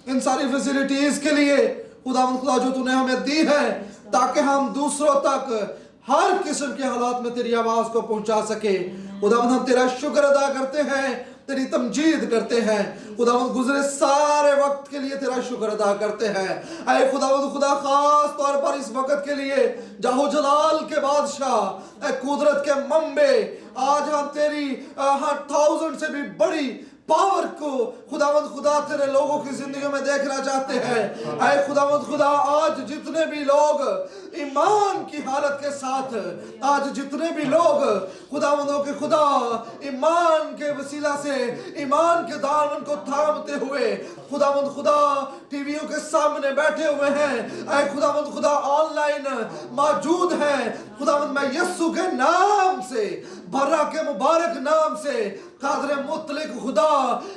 S3: इन सारी फैसिलिटीज के लिए खुदावंद खुदा जो तूने हमें दी है, ताकि हम दूसरों तक हर किस्म के हालात में तेरी आवाज को पहुंचा सके। खुदावंद हम तेरा शुक्र अदा करते हैं, तेरी तमजीद करते हैं। खुदावंद गुजरे सारे वक्त के लिए तेरा शुक्र अदा करते हैं। ऐ खुदावंद खुदा, खास तौर पर इस वक्त के लिए जाहो जलाल के बादशाह, ऐ कुदरत के मंबे, आज हम तेरी 1000 से भी बड़ी पावर को खुदावंद खुदा तेरे लोगों की जिंदगी में देखना चाहते हैं। ऐ खुदावंद खुदा, आज जितने भी लोग ईमान की हालत के साथ, आज जितने भी लोग खुदावंदों के खुदा ईमान के वसीला से ईमान के दामन को थामते हुए खुदावंद खुदा टीवियों के सामने बैठे हुए हैं, ऐ खुदावंद खुदा ऑनलाइन मौजूद हैं, खुदावंद मैं यीशु के नाम से, बर्रा के मुबारक नाम से, कादर मुतलक खुदा,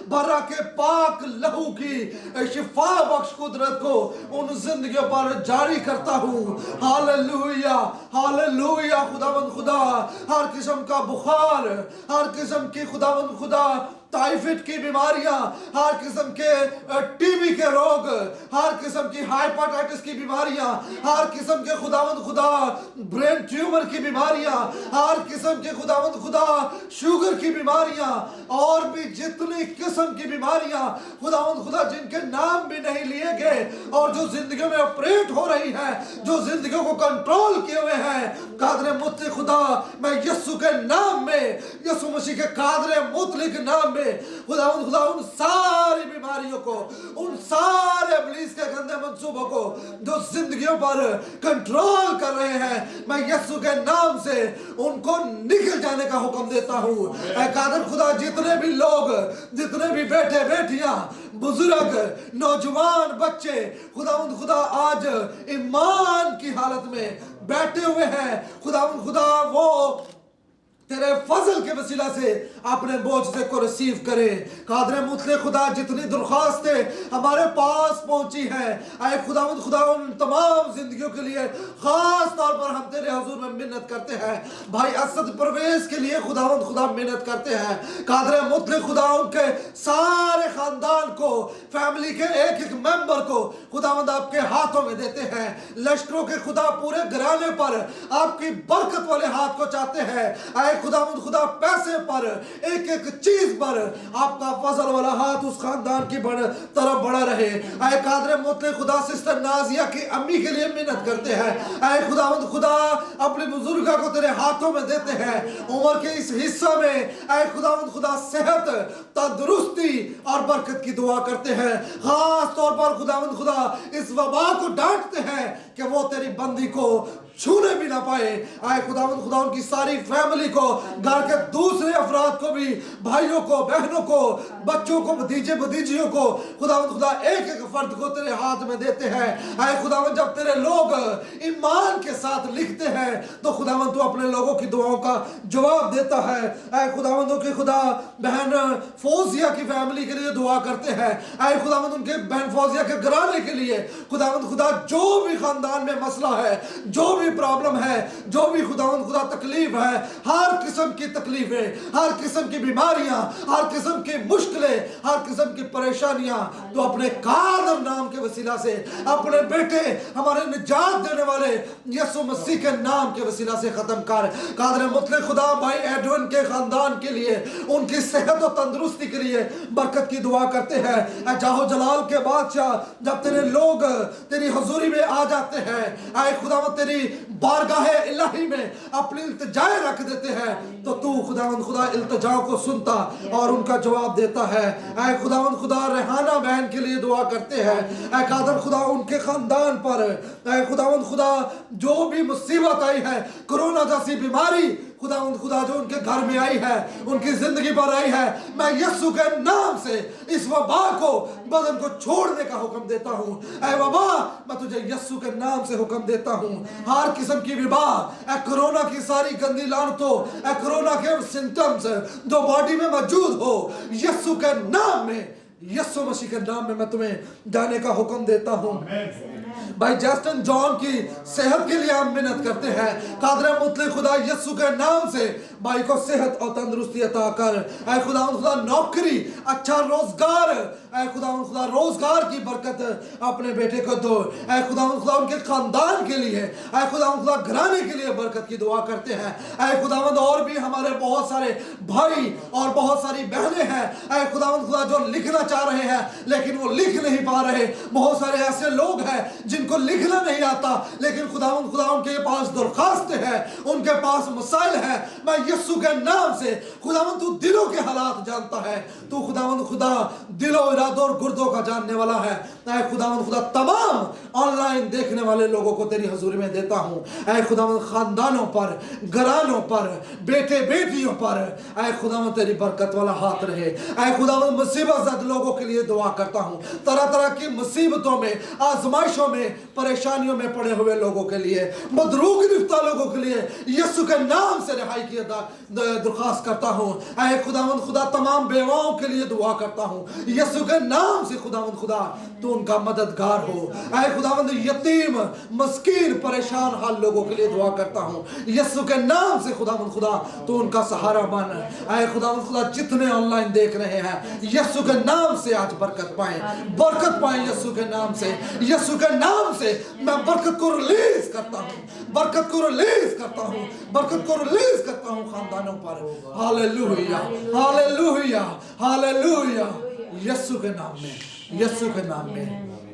S3: बर्रा के पाक लहू की शिफा बख्श कुदरत को उन जिंदगियों पर जारी करता हूँ। Hallelujah, hallelujah. खुदावंद खुदा, हर किस्म का बुखार, हर किस्म की खुदावंद खुदा टाइफाइड की बीमारियां, हर किस्म के टीबी के रोग, हर किस्म की हाइपेटाइटिस की बीमारियां, हर किस्म के खुदावंद खुदा ब्रेन ट्यूमर की बीमारियां, हर किस्म के खुदावंद खुदा शुगर की बीमारियां, और भी जितनी किस्म की बीमारियां खुदावंद खुदा जिनके नाम भी नहीं लिए गए और जो जिंदगियों में ऑपरेट हो रही है, जो जिंदगियों को कंट्रोल किए हुए हैं, कादर मुतलक खुदा मैं यीशु के नाम में, यीशु मसीह के कादर मुतलक नाम में खुदावंद खुदा उन सारी बीमारियों को, उन सारे इब्लीस के गंदे मंसूबों को जो जिंदगियों पर कंट्रोल कर रहे हैं, मैं यीशु के नाम से उनको निकल जाने का हुक्म देता हूँ। ऐ कादर खुदा, जितने भी लोग, जितने भी बेटे बेटियां, बुजुर्ग, नौजवान, बच्चे खुदावंद खुदा आज ईमान की हालत में बैठे हुए हैं, खुदावंद खुदा वो तेरे फजल के वसीला से अपने बोझ से को रिसीव करे। कादर मुतलक खुदा, जितनी दरख्वास्तें हमारे पास पहुंची हैं, ऐ खुदावंद खुदा उन तमाम जिंदगियों के लिए खास तौर पर हम तेरे हुजूर में मिन्नत करते हैं। भाई असद परवेज के लिए खुदावंद खुदा मिन्नत करते हैं। कादर मुतलक खुदा, उनके सारे खानदान को, फैमिली के एक एक मेंबर को खुदावंद आपके हाथों में देते हैं। लश्करों के खुदा पूरे घराने पर आपकी बरकत वाले हाथ को चाहते हैं। ऐ खुदावंद खुदा, पैसे पर, एक एक चीज पर आपका फजल वाला हाथ उस खानदान की तरफ बढ़ा रहे। ऐ कादर मुतलक खुदा, सिस्टर नाजिया की अम्मी के लिए मिन्नत करते हैं। ऐ खुदावंद खुदा, अपने बुजुर्गा को तेरे हाथों में देते हैं। उम्र के इस हिस्सा में ऐ खुदावंद खुदा सेहत, तंदुरुस्ती और बरकत की दुआ करते हैं। खास तौर पर खुदावंद खुदा इस वबा को डांटते हैं कि वो तेरी बंदी को छूने भी ना पाए। आए खुदावंद खुदा उनकी सारी फैमिली को, घर के दूसरे अफराद को भी, भाइयों को, बहनों को, बच्चों को, भतीजे भतीजियों को खुदावंद खुदा एक एक फर्द को तेरे हाथ में देते हैं। आए खुदावंद जब तेरे लोग ईमान के साथ लिखते हैं तो खुदावंद तू अपने लोगों की दुआओं का जवाब देता है। आए खुदावंदों के खुदा बहन फौजिया की फैमिली के लिए दुआ करते हैं। आए खुदावंद उनके बहन फौजिया के घराने के लिए खुदावंद खुदा जो भी खानदान में मसला है, जो भी प्रॉब्लम है, जो भी खुदावंद खुदा तकलीफ है, हर किस्म की तकलीफें, हर किस्म की बीमारियां, हर किस्म की मुश्किलें, हर किस्म की परेशानियां तो अपने कादर नाम के वसीला से, अपने बेटे हमारे निजात देने वाले यीशु मसीह के नाम के वसीला से खत्म कर। कादर मुतलक खुदा भाई एडविन के खानदान के लिए, उनकी सेहत और तंदुरुस्ती के लिए बरकत की दुआ करते हैं। जाहो जलाल के बादशाह जब तेरे लोग तेरी हुजूरी में आ जाते हैं, आए खुदावंद तेरी बारगाह इलाही में अपनी इल्तिजाएं रख देते हैं तो तू खुदावंद खुदा इल्तिजाओं को सुनता और उनका जवाब देता है। आए खुदावंद खुदा रेहाना बहन के लिए दुआ करते हैं। आए कादर खुदा उनके खानदान पर, आए खुदावंद खुदा जो भी मुसीबत आई है, कोरोना जैसी बीमारी खुदावंद खुदा जो उनके घर में आई है, उनकी जिंदगी पर आई है, मैं यीशु के नाम से इस वबा को, बदन को छोड़ने का हुक्म देता हूं। ऐ वबा मैं तुझे यीशु के नाम से हुक्म देता हूं। हर किस्म की विबा, कोरोना की सारी गंदी लानतों, कोरोना के सिम्टम्स जो बॉडी में मौजूद हो, यीशु के नाम में, यीशु मसीह के नाम में मैं तुम्हें जाने का हुक्म देता हूं। भाई जस्टिन जॉन की सेहत के लिए हम मिन्नत करते हैं। कादर मुतलक खुदा यीशु के नाम से भाई को सेहत और तंदुरुस्ती अता कर। ऐ खुदावंद खुदा नौकरी, अच्छा रोजगार, ऐ खुदावंद खुदा रोजगार की बरकत अपने बेटे को दो। ऐ खुदावंद खुदा उनके खानदान के लिए, ऐ खुदावंद खुदा घराने के लिए बरकत की दुआ करते हैं। ऐ खुदावंद और भी हमारे बहुत सारे भाई और बहुत सारी बहनें हैं, ऐ खुदावंद खुदा जो लिखना चाह रहे हैं लेकिन वो लिख नहीं पा रहे। बहुत सारे ऐसे लोग हैं जिनको लिखना नहीं आता लेकिन खुदावंद खुदा उनके पास दरखास्त है, उनके पास मसाइल है। मैं यीशु के नाम से खुदावंद तू दिलों के हालात जानता है, तू खुदावंद खुदा दिलों, इरादों और गुर्दों का जानने वाला है। ऐ खुदावंद खुदा तमाम ऑनलाइन देखने वाले लोगों को तेरी हजूरी में देता हूँ। ऐ खुदावंद खानदानों पर, घरानों पर, बेटे बेटियों पर ऐ खुदावंद तेरी बरकत वाला हाथ रहे। ऐ खुदावंद मुसीबत ज़द लोगों के लिए दुआ करता हूँ, तरह तरह की मुसीबतों में, आजमाइशों में, परेशानियों में पड़े हुए लोगों के लिए, मदरू गिरफ्तार लोगों के लिए यीशु के नाम से रिहाई की दरख्वास्त करता हूँ। ऐ खुदावंद खुदा तमाम बेवाओं के लिए दुआ करता हूँ यीशु के नाम से। खुदावंद खुदा तू उनका मददगार हो। ऐ खुदावंद यतीम, मस्कीन, परेशान हाल लोगों के लिए दुआ करता हूँ यीशु के नाम से। खुदावंद खुदा तू उनका सहारा बन। ऐ खुदावंद खुदा जितने ऑनलाइन देख रहे हैं यीशु के नाम से आज बरकत पाएं, बरकत पाएं यीशु के नाम से। यीशु के नाम से मैं बरकत को रिलीज करता हूँ, बरकत को रिलीज करता हूँ, बरकत को रिलीज करता हूँ खानदानों पर। हालेलुया, हालेलुया, हालेलुया, यीशु के नाम में, यीशु के नाम में।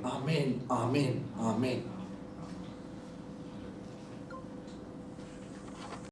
S3: आमीन, आमीन, आमीन।